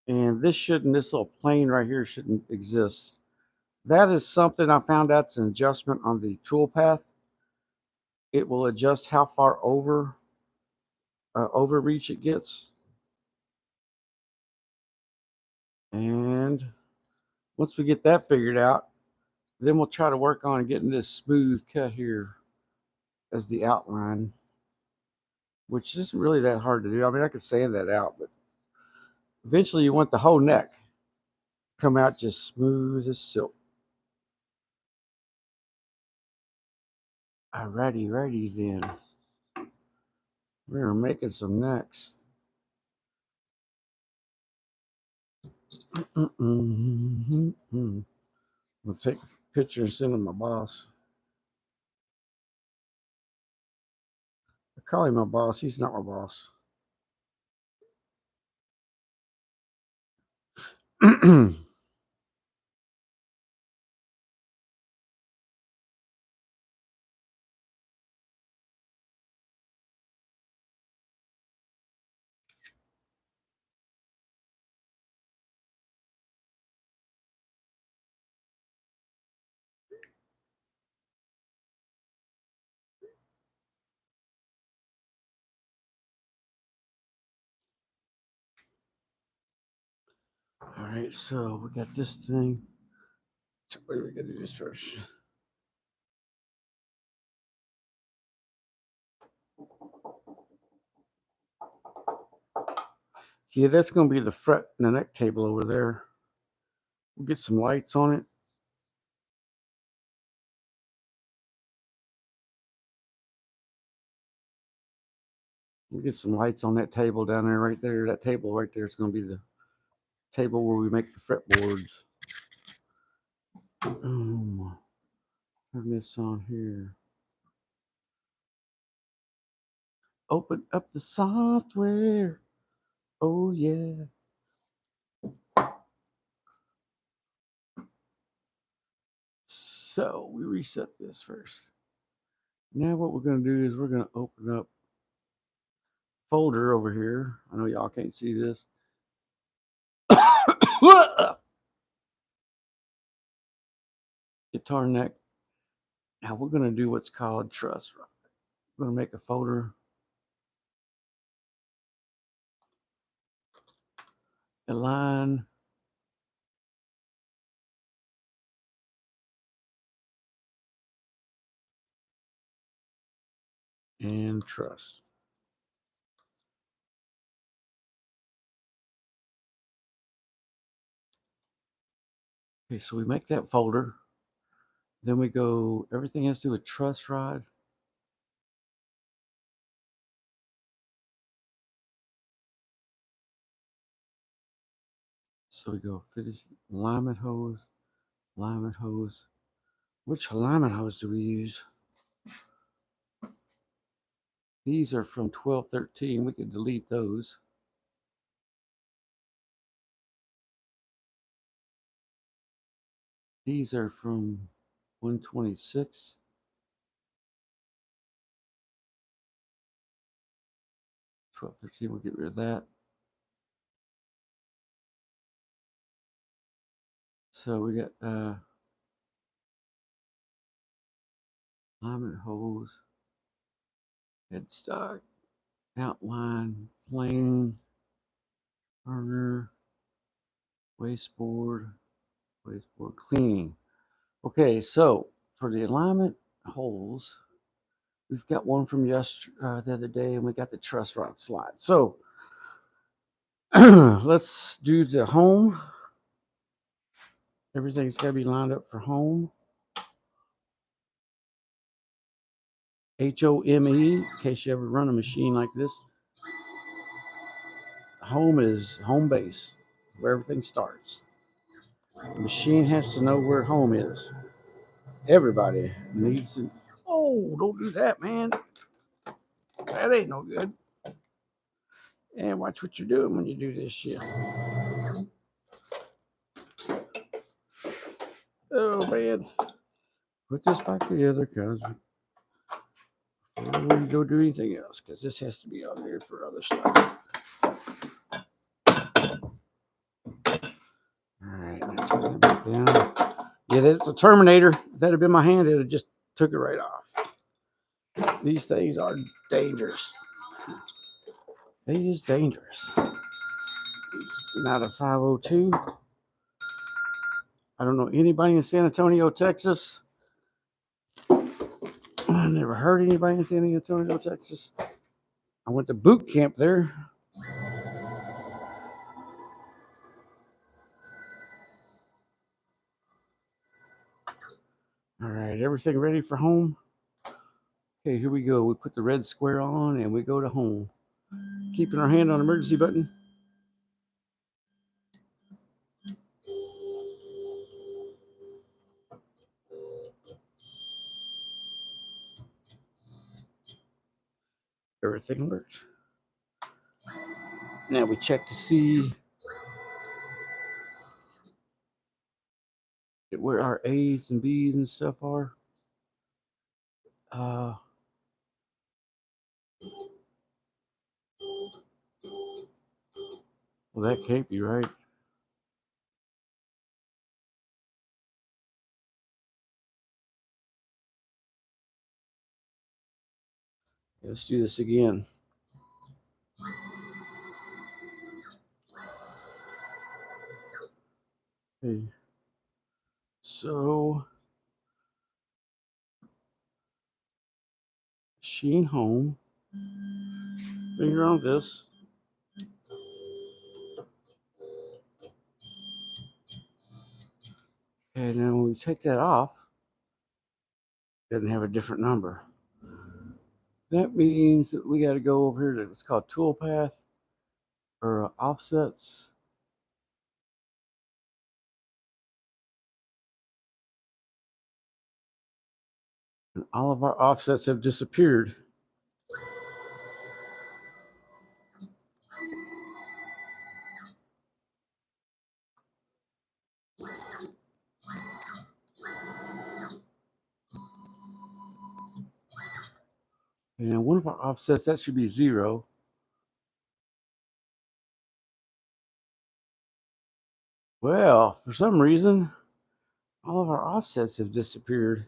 A: and this little plane right here shouldn't exist. That is something I found out. It's an adjustment on the toolpath. It will adjust how far overreach it gets. And once we get that figured out, then we'll try to work on getting this smooth cut here as the outline, which isn't really that hard to do. I mean, I could sand that out, but eventually you want the whole neck come out just smooth as silk. Alrighty then. We're making some necks. I'll take a picture and send to my boss. I call him my boss. He's not my boss. All right, so we got this thing. What are we gonna do this first? Yeah, that's gonna be the fret and the neck table over there. We'll get some lights on it. We'll get some lights on that table down there, right there. That table right there is gonna be the table where we make the fretboards. Turn this on here. Open up the software. Oh yeah. So we reset this first. Now what we're gonna do is we're gonna open up folder over here. I know y'all can't see this. Guitar neck. Now we're gonna do what's called truss rod. We're gonna make a folder. Align. And truss. Okay, so we make that folder. Then we go, everything has to do with truss rod. So we go finish alignment hose, alignment hose. Which alignment hose do we use? These are from 1213. We can delete those. These are from 126. 1213, we'll get rid of that. So we got alignment hose, headstock, outline, plane, burner, wasteboard, cleaning. Okay, so for the alignment holes, we've got one from the other day, and we got the truss rod slide. So let's do the home. Everything's got to be lined up for home. HOME, in case you ever run a machine like this. Home is home base, where everything starts. The machine has to know where home is. Everybody needs to. Oh, don't do that, man. That ain't no good. And watch what you're doing when you do this shit. Oh, man. Put this back together, cuz before we go do anything else, because this has to be out here for other stuff. Alright, let's put it back down. Yeah, that's a Terminator. If that had been my hand, it would have just took it right off. These things are dangerous. They is dangerous. It's not a 502. I don't know anybody in San Antonio, Texas. I never heard anybody in San Antonio, Texas. I went to boot camp there. All right, everything ready for home? Okay, here we go. We put the red square on and we go to home. Keeping our hand on the emergency button. Everything works. Now we check to see where our A's and B's and stuff are. Well, that can't be right. Let's do this again. Okay. So, machine home. Finger on this. And then when we take that off, it doesn't have a different number. That means that we got to go over here to what's called toolpath or offsets. And all of our offsets have disappeared. And one of our offsets, that should be 0. Well, for some reason, all of our offsets have disappeared.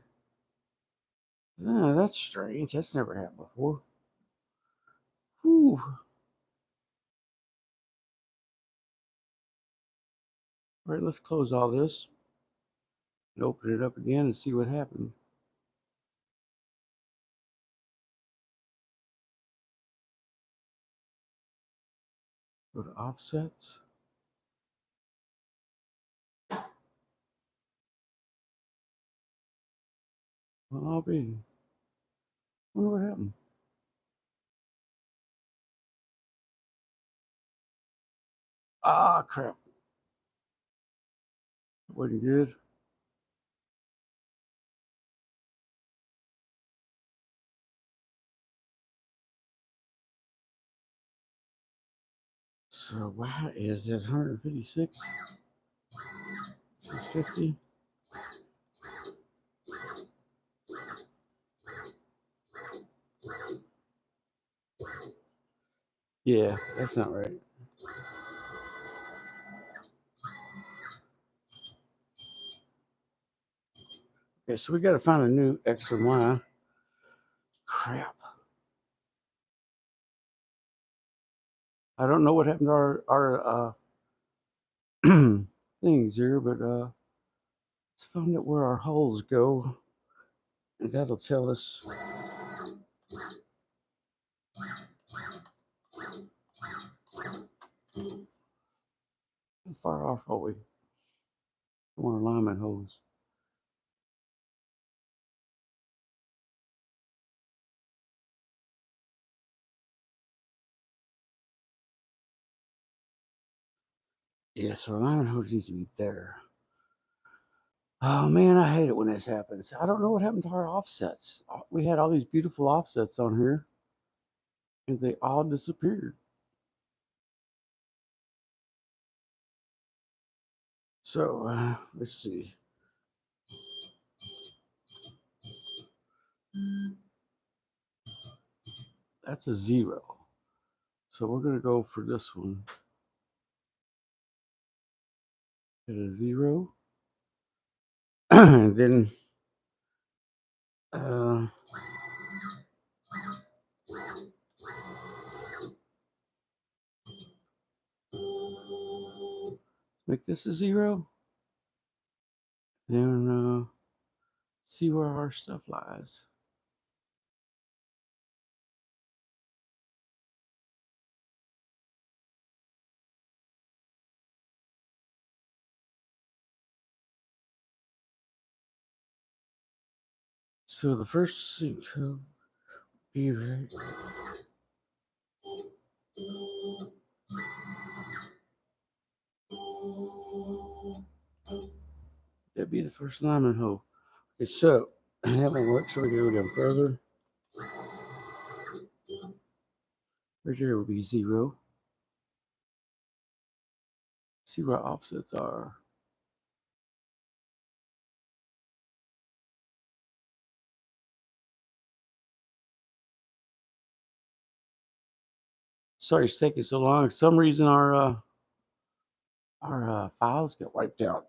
A: That's strange. That's never happened before. Whew. All right, let's close all this and open it up again and see what happens. Go to offsets. Well, I'll be. Wonder what happened. Ah, crap. Wasn't good. So why is this 156? This is 50. Yeah, that's not right. Okay, so we got to find a new X and Y. Crap. I don't know what happened to our things here, but let's find out where our holes go, and that'll tell us. How far off are we? I want alignment holes. Yeah, so alignment hose needs to be there. Oh man, I hate it when this happens. I don't know what happened to our offsets. We had all these beautiful offsets on here, and they all disappeared. So let's see. That's a 0. So we're going to go for this one. Hit a 0. And then make this a 0. Then see where our stuff lies. So the first thing will be right. That'd be the first alignment hole. Okay, so that one works. So we go down further. Right here will be 0. See where offsets are. Sorry it's taking so long. For some reason our files get wiped out.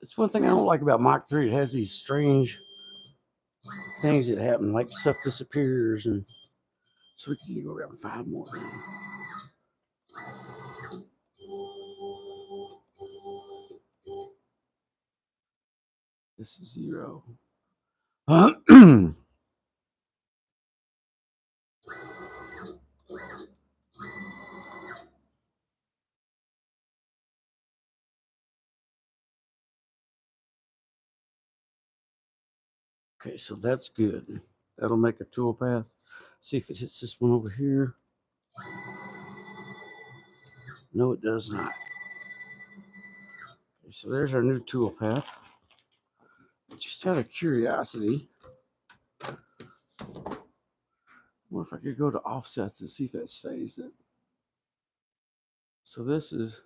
A: It's one thing I don't like about Mach 3. It has these strange things that happen, like stuff disappears, and so we can go around 5 more. This is 0. Okay, so that's good. That'll make a tool path. See if it hits this one over here. No, it does not. Okay, so there's our new tool path. Just out of curiosity, what if I could go to offsets and see if that saves it? So this is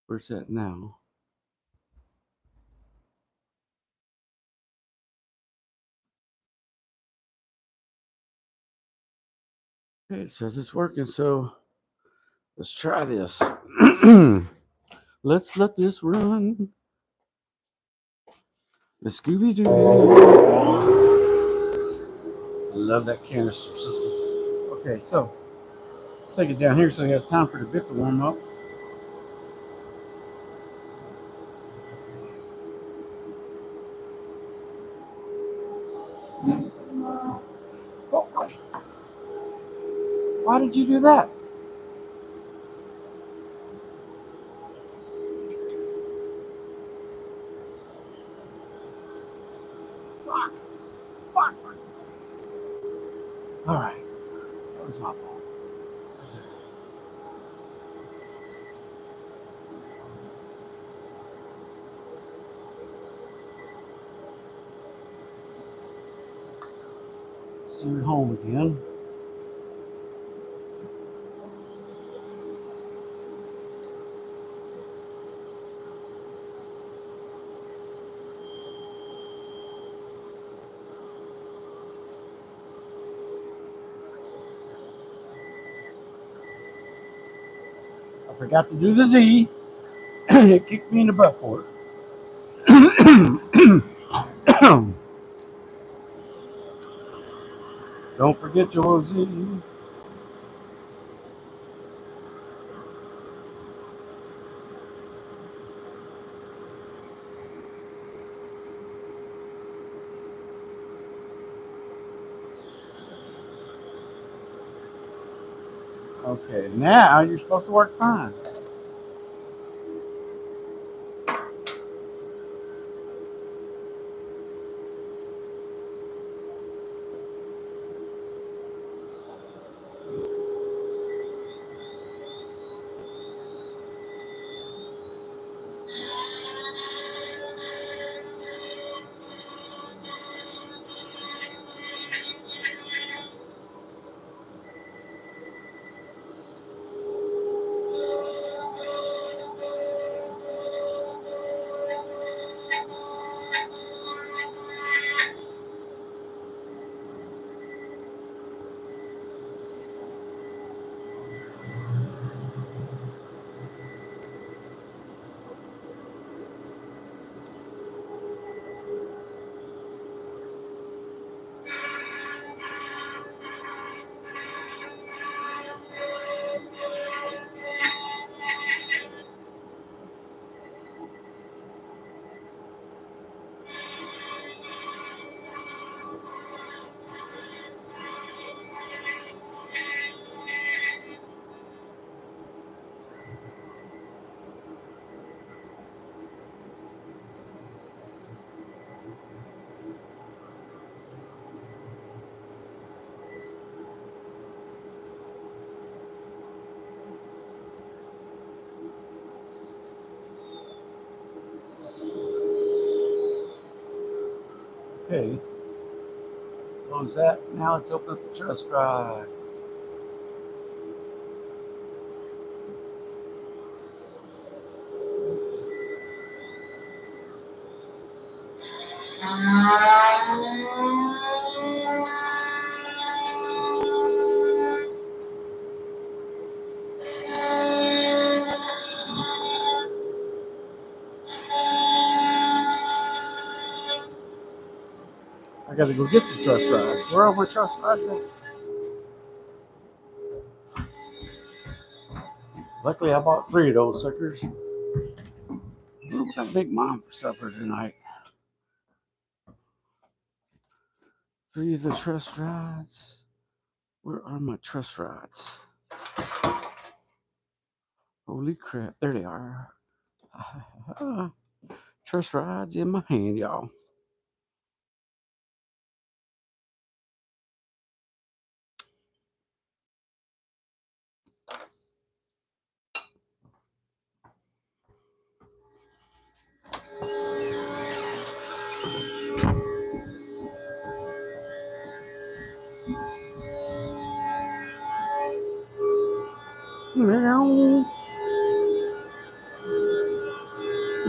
A: where it's at now. Okay, it says it's working, so let's try this. Let's let this run. The Scooby-Doo. I love that canister system. Okay, so let's take it down here so it has time for the bit to warm up. Oh, why did you do that? Fuck. Fuck. All right, that was my fault. So you're home again. I forgot to do the Z. It kicked me in the butt for it. Don't forget your Z. Okay, now you're supposed to work fine. Okay. Close that. Now let's open up the trust drive. I gotta go get the trust drives. Where are my trust drives at? Luckily, I bought 3 of those suckers. We're gonna make mom for supper tonight. 3 of the truss rods. Where are my truss rods? Holy crap, there they are. Truss rods in my hand, y'all.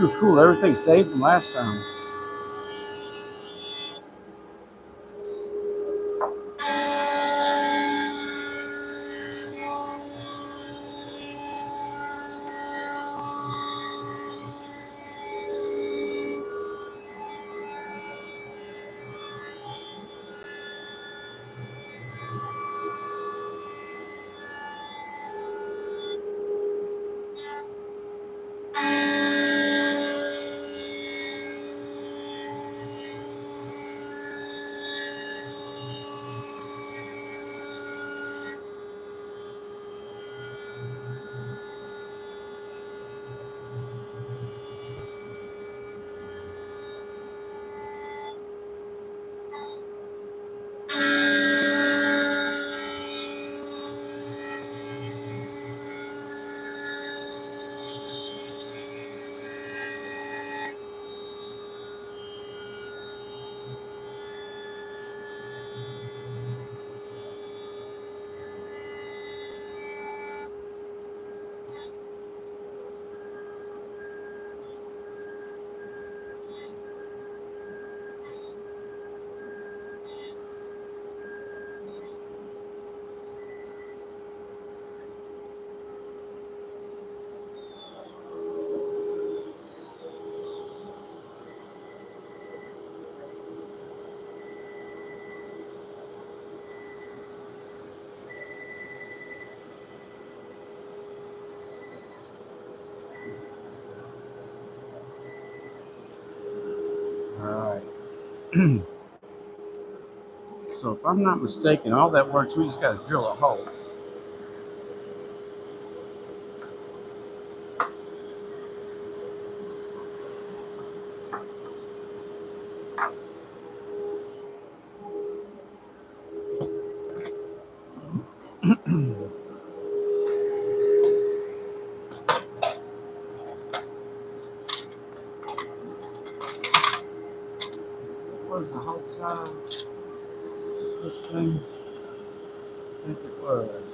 A: Ooh, cool, everything's saved from last time. Alright. So if I'm not mistaken, all that works, we just gotta drill a hole. What was the hole size? This thing? I think it was.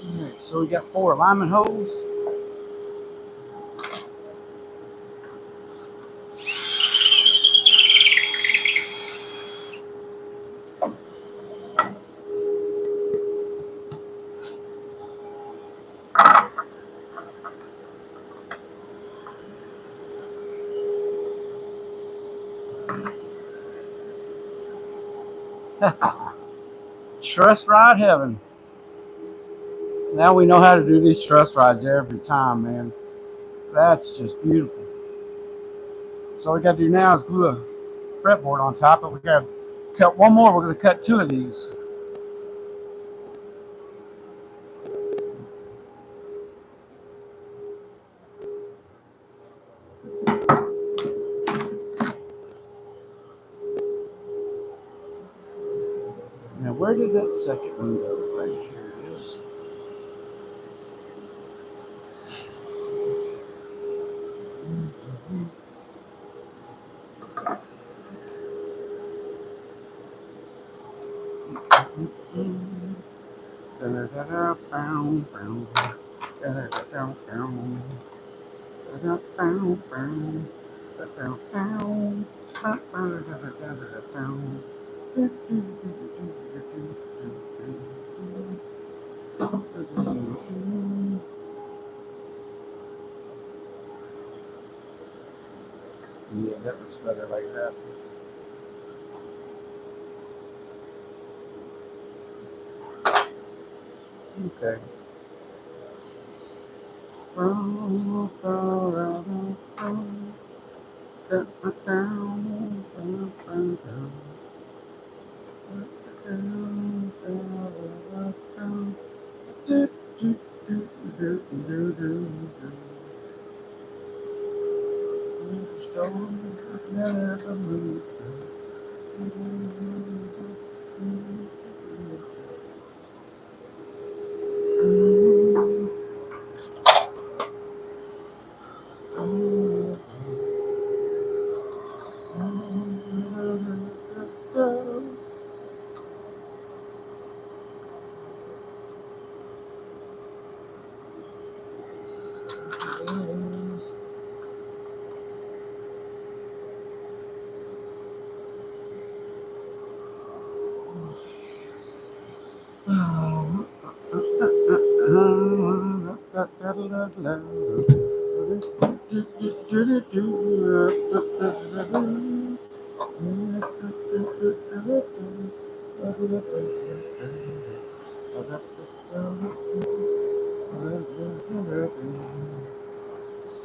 A: Alright, so we got 4 alignment holes. Truss ride heaven. Now we know how to do these truss rides every time, man. That's just beautiful. So all we got to do now is glue a fretboard on top, but we got to cut one more. We're going to cut 2 of these. Now, where did that second one go? Right here it is. Yeah, that looks better like that. Okay.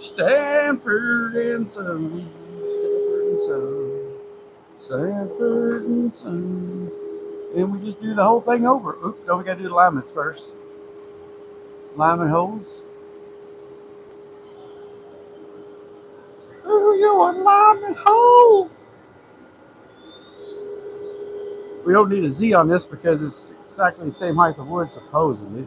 A: Stanford and Son. Sanford and Son. And we just do the whole thing over. Oops, no, we gotta do the alignments first. Alignment holes. Oh, your alignment hole. We don't need a Z on this because it's exactly the same height of wood, supposedly.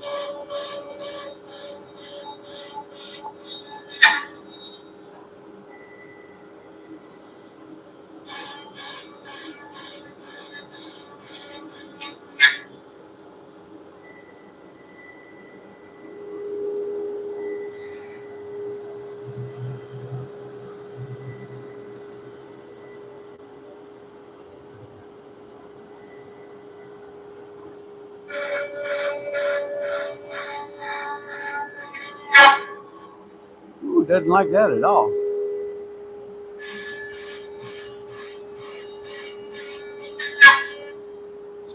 A: Ooh, doesn't like that at all.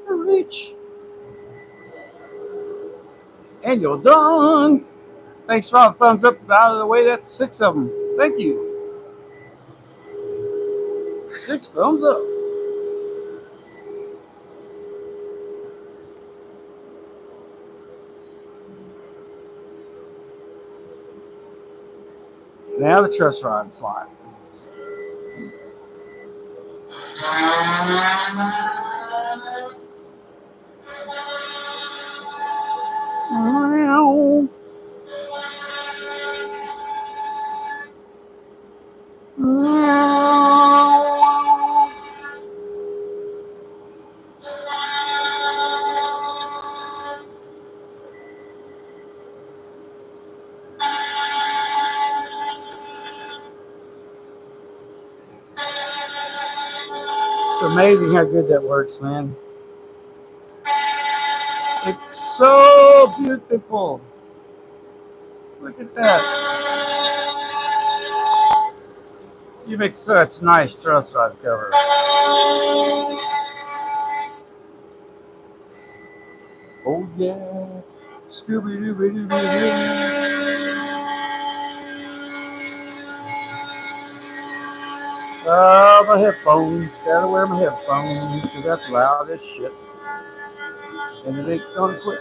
A: Reach. And you're done. Thanks for all the thumbs up. Out of the way, that's 6 of them. Thank you. 6 thumbs up. Now the truss rod slide. amazing how good that works, man. It's so beautiful. Look at that. You make such nice truss rod cover. Oh yeah. Scooby Doo Doo Doo. My headphones. Gotta wear my headphones because that's loud as shit. And it ain't gonna quit.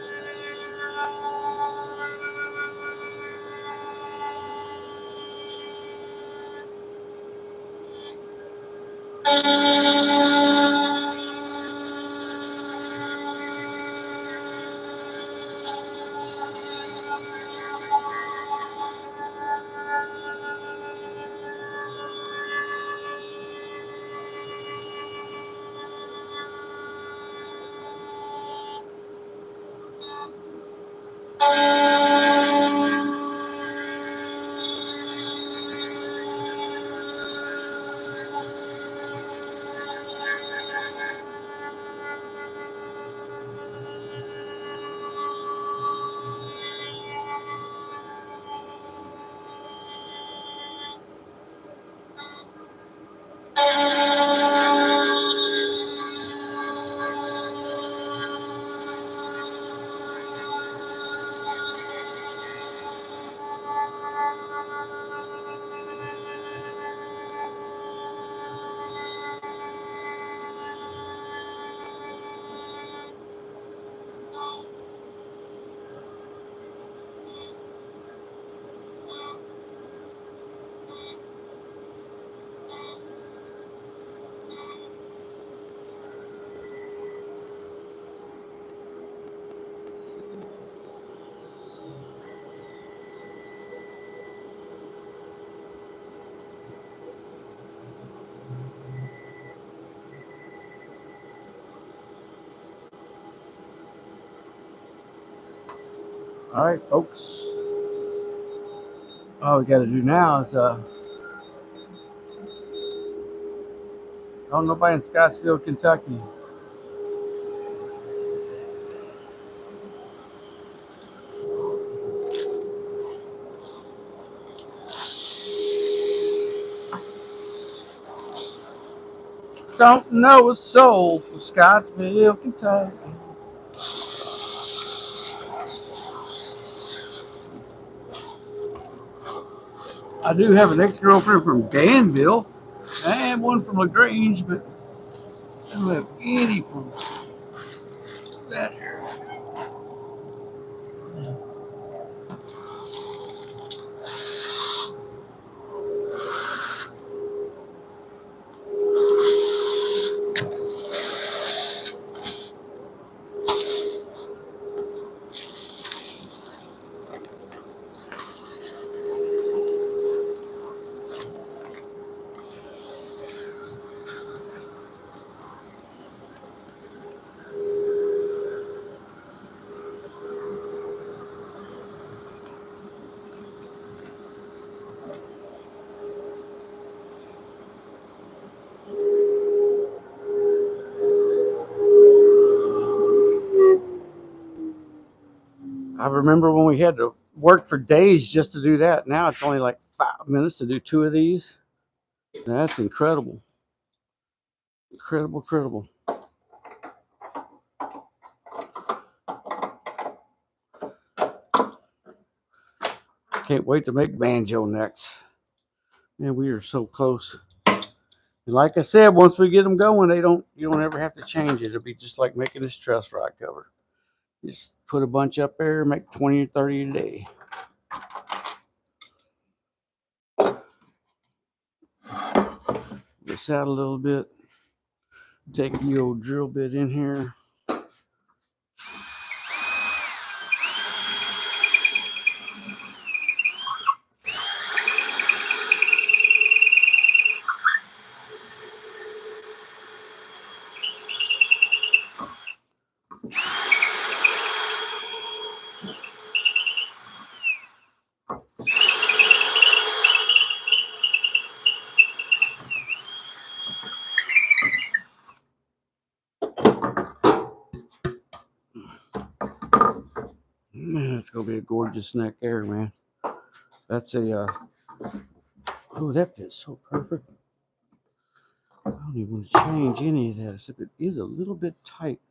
A: All right, folks. All we got to do now is, nobody in Scottsville, Kentucky. Don't know a soul from Scottsville, Kentucky. I do have an ex-girlfriend from Danville and one from LaGrange, but I don't have any from that area. I remember when we had to work for days just to do that. Now it's only like 5 minutes to do 2 of these. That's incredible. Incredible, incredible. Can't wait to make banjo next. Man, we are so close. And like I said, once we get them going, you don't ever have to change it. It'll be just like making this truss rod cover. Just put a bunch up there, make 20 or 30 a day. This out a little bit. Take the old drill bit in here. That's gonna be a gorgeous neck there, man. That's a oh, that fits so perfect. I don't even want to change any of this. If it is a little bit tight,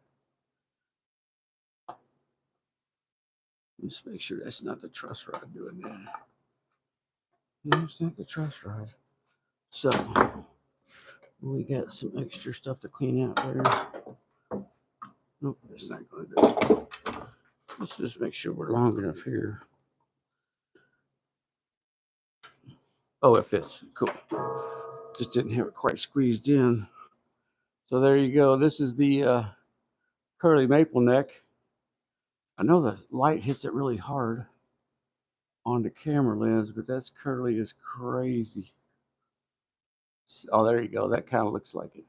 A: just make sure that's not the truss rod doing that. No, it's not the truss rod. So we got some extra stuff to clean out there. Nope, that's not gonna do it. Let's just make sure we're long enough here. Oh, it fits. Cool. Just didn't have it quite squeezed in. So there you go. This is the curly maple neck. I know the light hits it really hard on the camera lens, but that's curly as crazy. Oh, there you go. That kind of looks like it.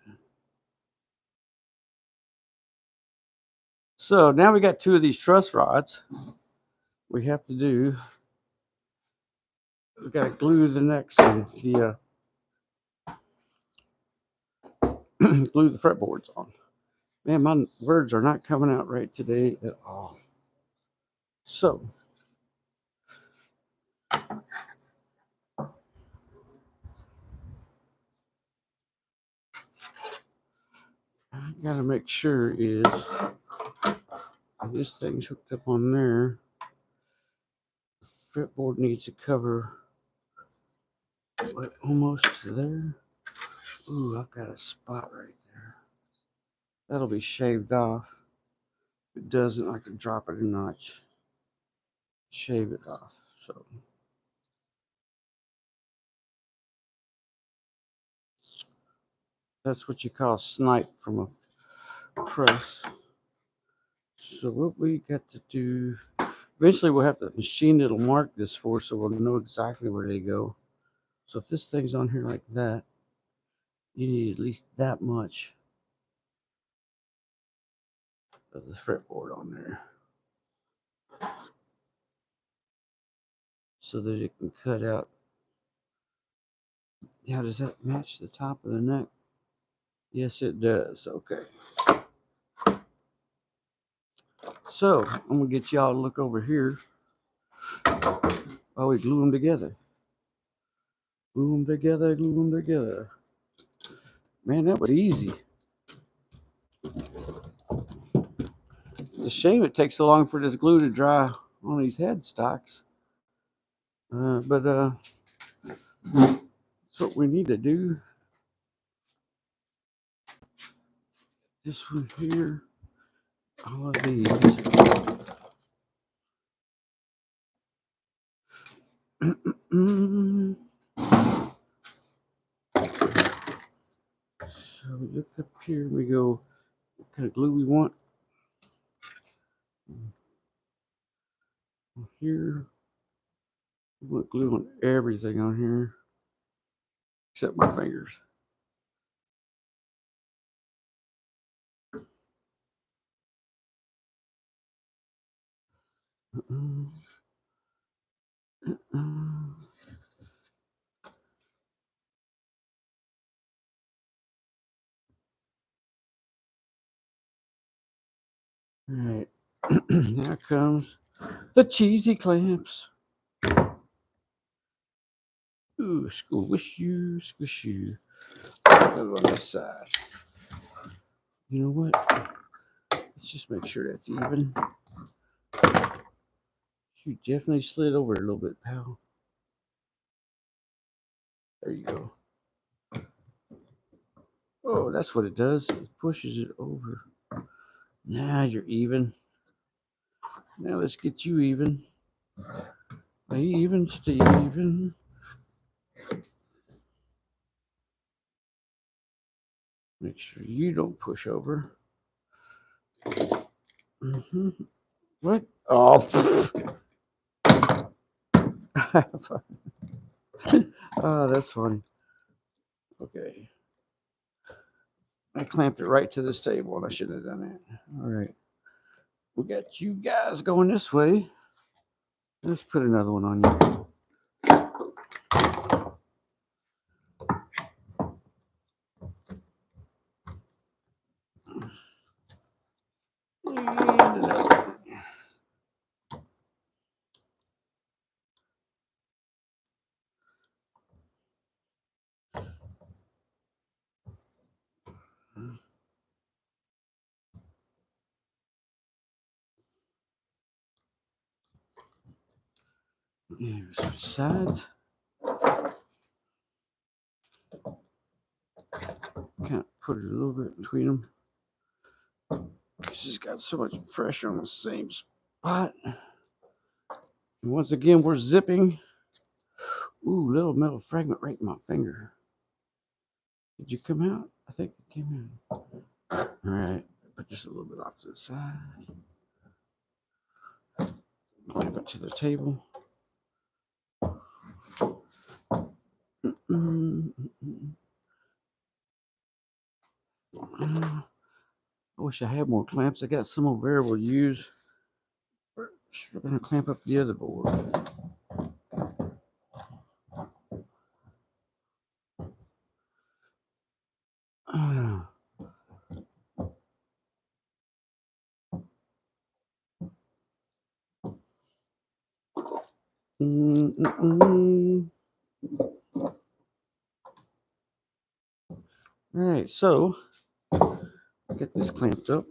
A: So now we got two of these truss rods. We have to do. We got to glue the next one. The glue the fretboards on. Man, my words are not coming out right today at all. So I gotta make sure is this thing's hooked up on there. The fretboard needs to cover what, almost to there. Ooh, I've got a spot right there. That'll be shaved off. If it doesn't, I can drop it a notch. Shave it off. So that's what you call snipe from a press. So what we got to do, eventually we'll have to machine it'll mark this for so we'll know exactly where they go. So if this thing's on here like that, you need at least that much of the fretboard on there so that it can cut out. Now, does that match the top of the neck? Yes, it does. Okay. So I'm gonna get y'all to look over here while we glue them together. Glue them together, glue them together. Man, that was easy. It's a shame it takes so long for this glue to dry on these headstocks. But that's what we need to do. This one here, all of these. So we look up here, we go, what kind of glue we want. Here, we want glue on everything on here, except my fingers. All right, now comes the cheesy clamps. Ooh, squish you, squish you. Go on this side. You know what? Let's just make sure that's even. You definitely slid over a little bit, pal. There you go. Oh, that's what it does. It pushes it over. Now you're even. Now let's get you even. Even, Steven. Make sure you don't push over. Mm-hmm. What? Oh. Oh, that's funny. Okay. I clamped it right to this table and I shouldn't have done that. All right. We got you guys going this way. Let's put another one on you. And another one. And switch sides. Kind of put it a little bit between them. Because it's got so much pressure on the same spot. And once again, we're zipping. Ooh, little metal fragment right in my finger. Did you come out? I think it came in. All right, put this a little bit off to the side. Clamp it to the table. I wish I had more clamps. I got some over there we'll use. We're going to clamp up the other board. All right, so get this clamped up.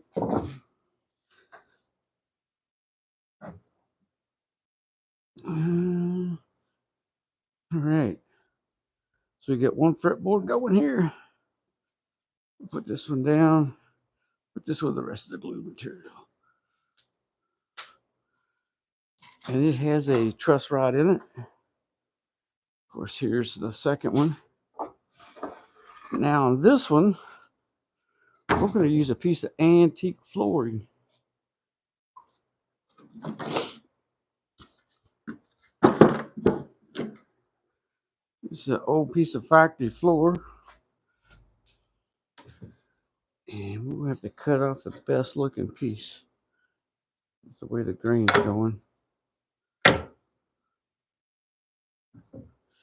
A: All right, so we get one fretboard going here. Put this one down. Put this with the rest of the glue material. And it has a truss rod in it. Of course, here's the second one. Now on this one, we're going to use a piece of antique flooring. This is an old piece of factory floor. And we'll have to cut off the best looking piece. That's the way the grain's going.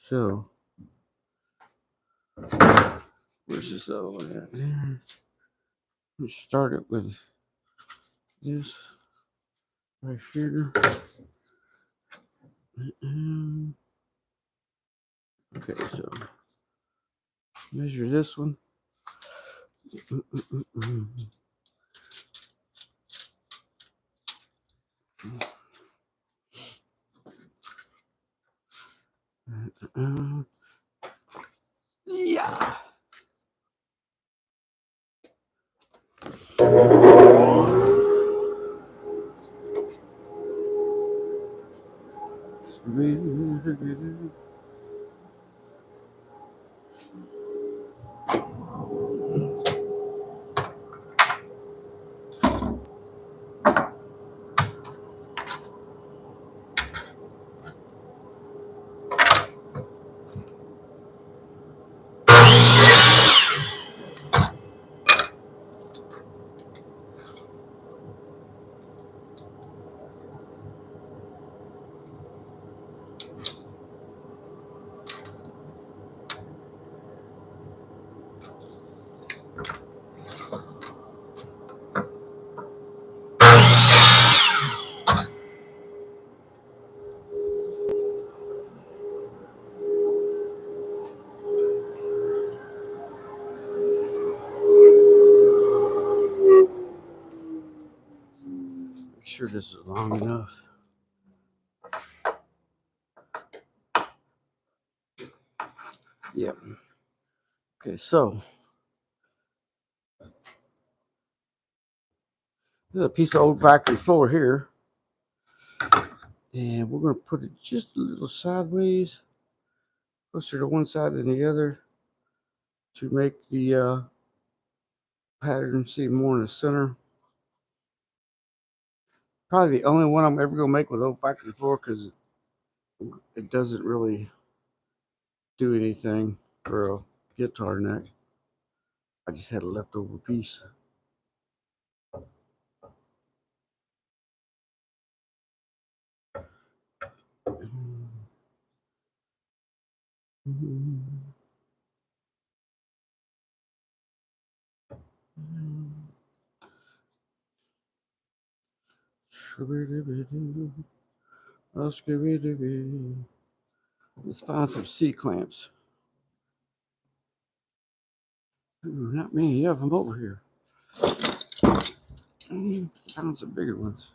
A: So, where's this other one at? There. We start it with this right here. Okay, so measure this one. Yeah. Make sure this is long enough. Yep. Okay, so there's a piece of old factory floor here. And we're going to put it just a little sideways, closer to one side than the other, to make the pattern see more in the center. Probably the only one I'm ever going to make with old factory floor because it doesn't really do anything for a guitar neck. I just had a leftover piece. Let's find some C-clamps. Ooh, not many of them over here. Found some bigger ones.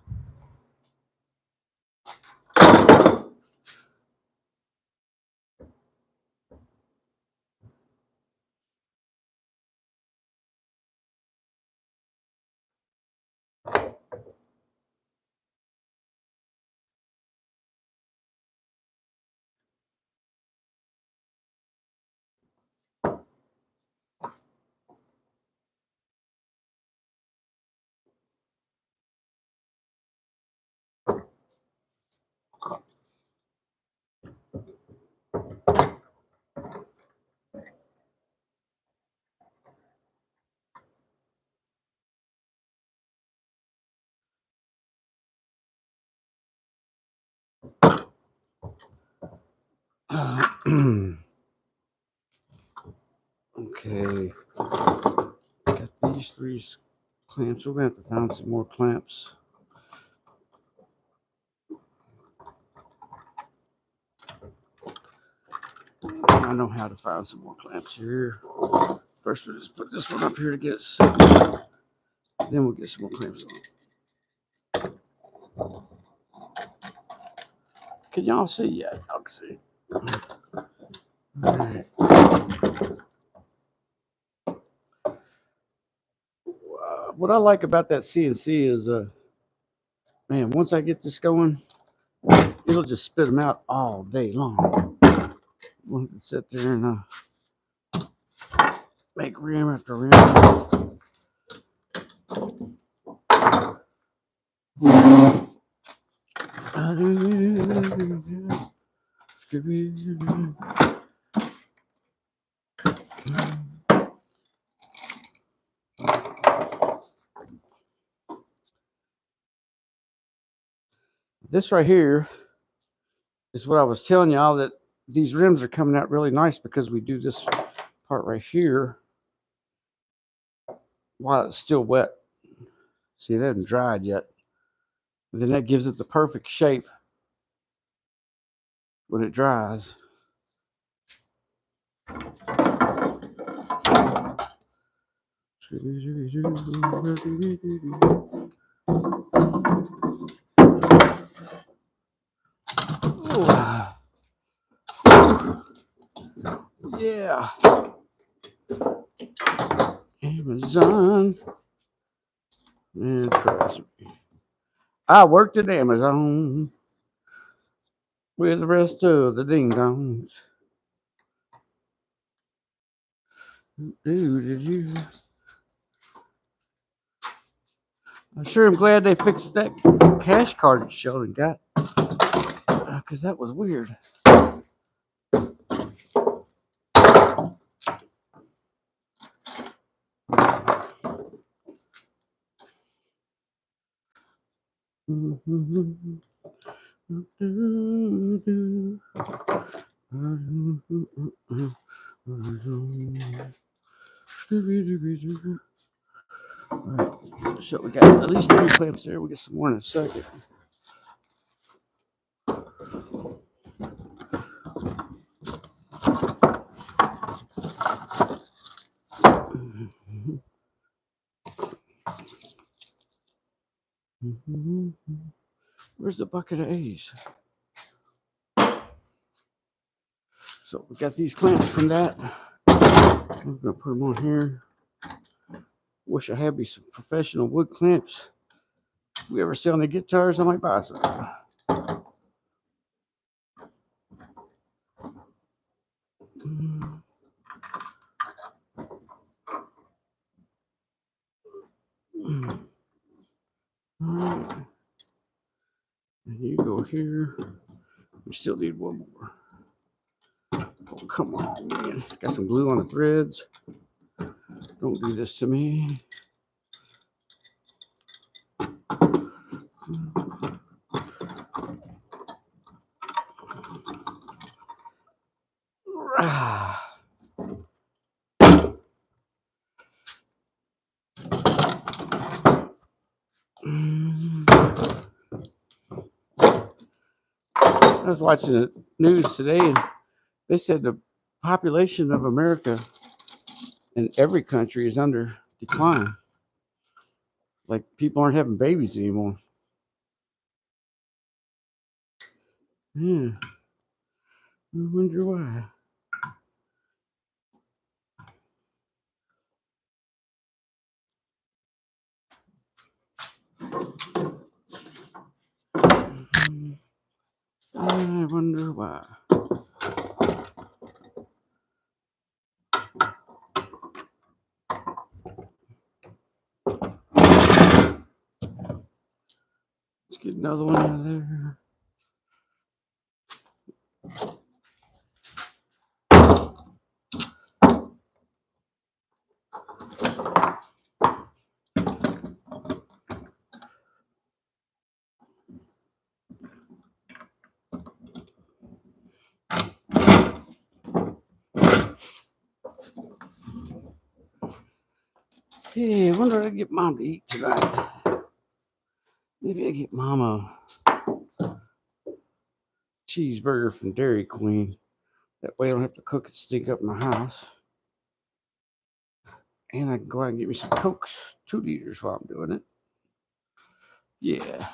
A: Okay. Got these 3 clamps. We're going to have to find some more clamps. I know how to find some more clamps here. First, we'll just put this one up here to get it set. Then we'll get some more clamps on. Can y'all see? Yeah, y'all can see. All right. What I like about that CNC is, man, once I get this going, it'll just spit them out all day long. We'll have to sit there and make rim after rim. This right here is what I was telling y'all, that these rims are coming out really nice because we do this part right here while it's still wet. See, it hasn't dried yet. But then that gives it the perfect shape when it dries. Yeah. Amazon. And trust me, I worked at Amazon with the rest of the ding dongs. Dude, did you? I sure am glad they fixed that cash card Sheldon got, because that was weird. Alright, so we got at least 3 clamps there. We'll get some more in a second. Where's the bucket of A's? So we got these clamps from that. I'm gonna put them on here. Wish I had me some professional wood clamps. If we ever sell any guitars, I might buy some. Alright. And you go here. We still need one more. Oh, come on, man. Got some glue on the threads. Don't do this to me. I was watching the news today, and they said the population of America in every country is under decline. Like, people aren't having babies anymore. Yeah. I wonder why. I wonder why. Let's get another one out of there. Okay, I wonder what I get Mom to eat tonight. Maybe I get Mom a cheeseburger from Dairy Queen. That way I don't have to cook and stink up my house. And I can go out and get me some Cokes, 2 liters while I'm doing it. Yeah.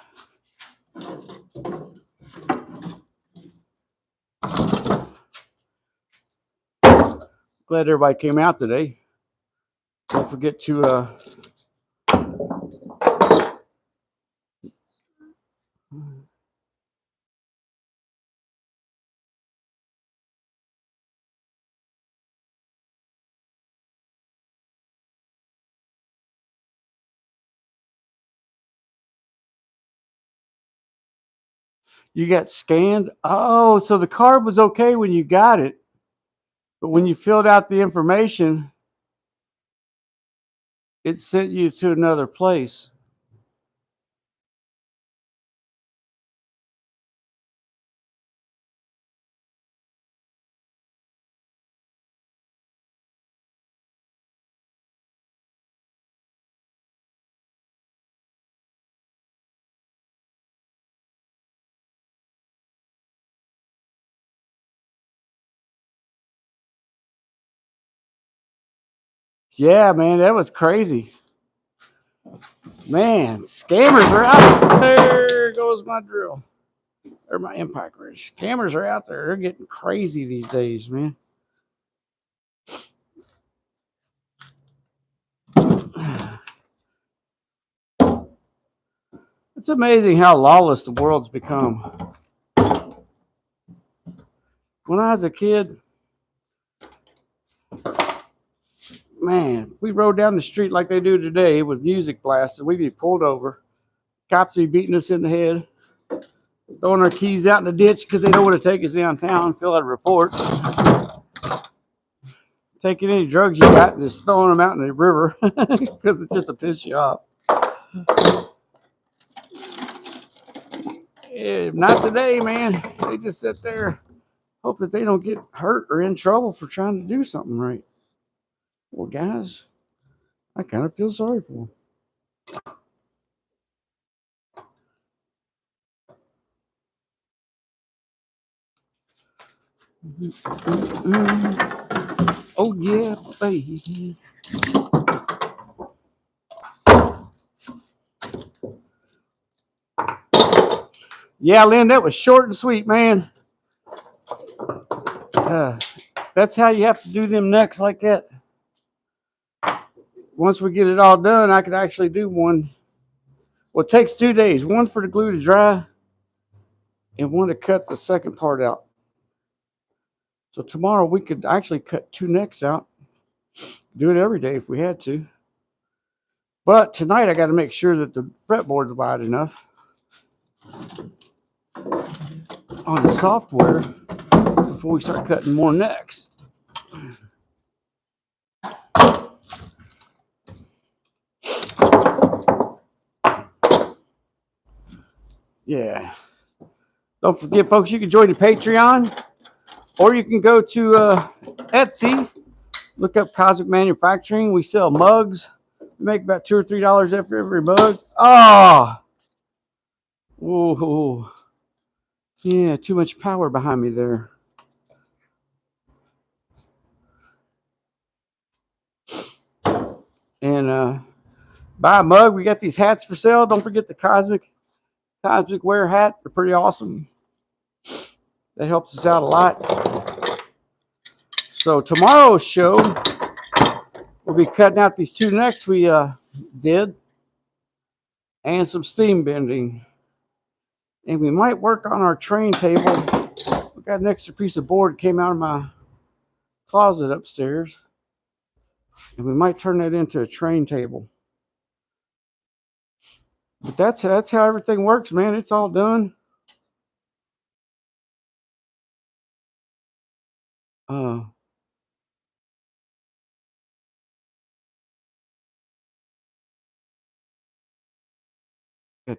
A: Glad everybody came out today. Don't forget to you got scanned? Oh, so the card was okay when you got it, but when you filled out the information, it sent you to another place. Yeah, man, that was crazy. Man, scammers are out. There goes my drill. Or my impact wrench. Scammers are out there. They're getting crazy these days, man. It's amazing how lawless the world's become. When I was a kid, man, we rode down the street like they do today with music blasted. We'd be pulled over. Cops would be beating us in the head, throwing our keys out in the ditch because they don't want to take us downtown, fill out a report. Taking any drugs you got and just throwing them out in the river because it's just to piss you off. Yeah, not today, man. They just sit there, hope that they don't get hurt or in trouble for trying to do something right. Well, guys, I kind of feel sorry for them. Oh, yeah, baby. Yeah, Lynn, that was short and sweet, man. That's how you have to do them necks like that. Once we get it all done, I could actually do one. Well, it takes 2 days. One for the glue to dry and one to cut the second part out. So tomorrow we could actually cut 2 necks out. Do it every day if we had to. But tonight I got to make sure that the fretboard's wide enough on the software before we start cutting more necks. Yeah. Don't forget, folks, you can join the Patreon or you can go to Etsy. Look up Cosmic Manufacturing. We sell mugs. We make about $2 or $3 after every mug. Oh! Whoa. Yeah, too much power behind me there. And buy a mug. We got these hats for sale. Don't forget the Cosmic Wear hat. They're pretty awesome. That helps us out a lot. So tomorrow's show, we'll be cutting out these 2 necks we did and some steam bending. And we might work on our train table. We got an extra piece of board that came out of my closet upstairs. And we might turn that into a train table. But that's how everything works, man. It's all done. Gotta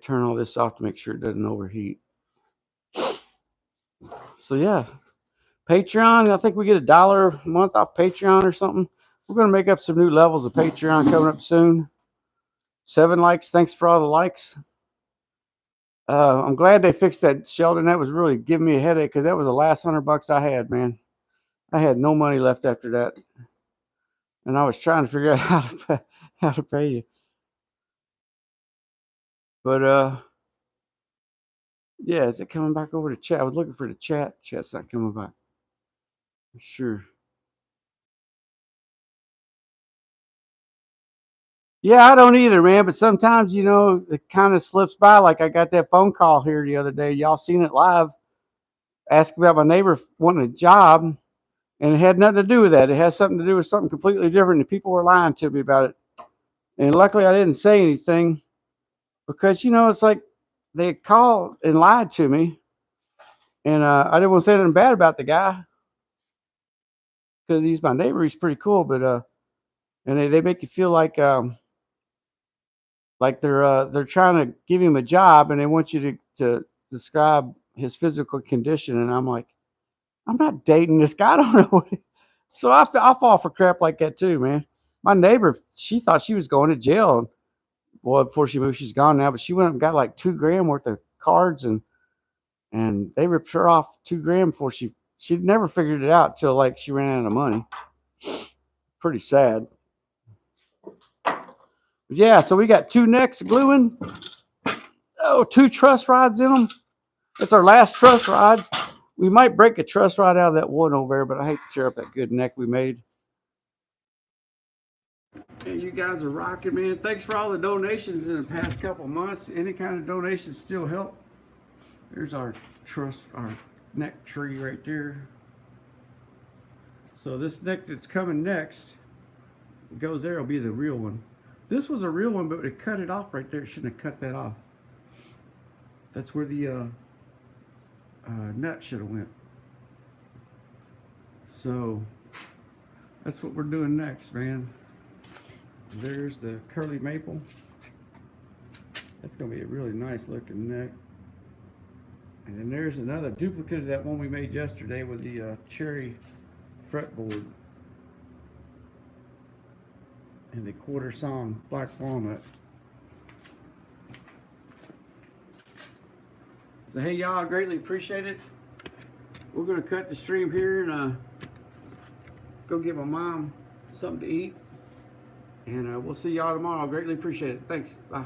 A: turn all this off to make sure it doesn't overheat. So yeah, Patreon. I think we get $1 a month off Patreon or something. We're going to make up some new levels of Patreon coming up soon. 7 likes. Thanks for all the likes. I'm glad they fixed that, Sheldon. That was really giving me a headache because that was the last $100 I had, man. I had no money left after that, and I was trying to figure out how to pay you. But yeah, is it coming back over to chat? I was looking for the chat. Chat's not coming back. Sure. Yeah, I don't either, man. But sometimes, it kind of slips by. Like I got that phone call here the other day. Y'all seen it live? Asking about my neighbor wanting a job, and it had nothing to do with that. It has something to do with something completely different. And people were lying to me about it. And luckily, I didn't say anything because it's like they called and lied to me, and I didn't want to say anything bad about the guy because he's my neighbor. He's pretty cool, but and they make you feel like they're trying to give him a job, and they want you to describe his physical condition, and I'm like, I'm not dating this guy. I don't know what. So I fall for crap like that too, man. My neighbor, she thought she was going to jail. Well, before she moved, she's gone now, but she went and got like $2,000 worth of cards, and they ripped her off $2,000 before she'd never figured it out till like she ran out of money. Pretty sad. But yeah, so we got 2 necks gluing. Oh, 2 truss rods in them. It's our last truss rods. We might break a truss rod out of that one over there, but I hate to tear up that good neck we made. And you guys are rocking, man. Thanks for all the donations in the past couple months. Any kind of donations still help. There's our neck tree right there. So this neck that's coming next, goes there, will be the real one. This was a real one, but it cut it off right there. It shouldn't have cut that off. That's where the nut should have went. So that's what we're doing next, man. There's the curly maple. That's going to be a really nice looking neck. And then there's another duplicate of that one we made yesterday with the cherry fretboard and the quarter sawn black walnut. So hey y'all, I greatly appreciate it. We're going to cut the stream here and go get my mom something to eat. And we'll see y'all tomorrow. I greatly appreciate it. Thanks. Bye.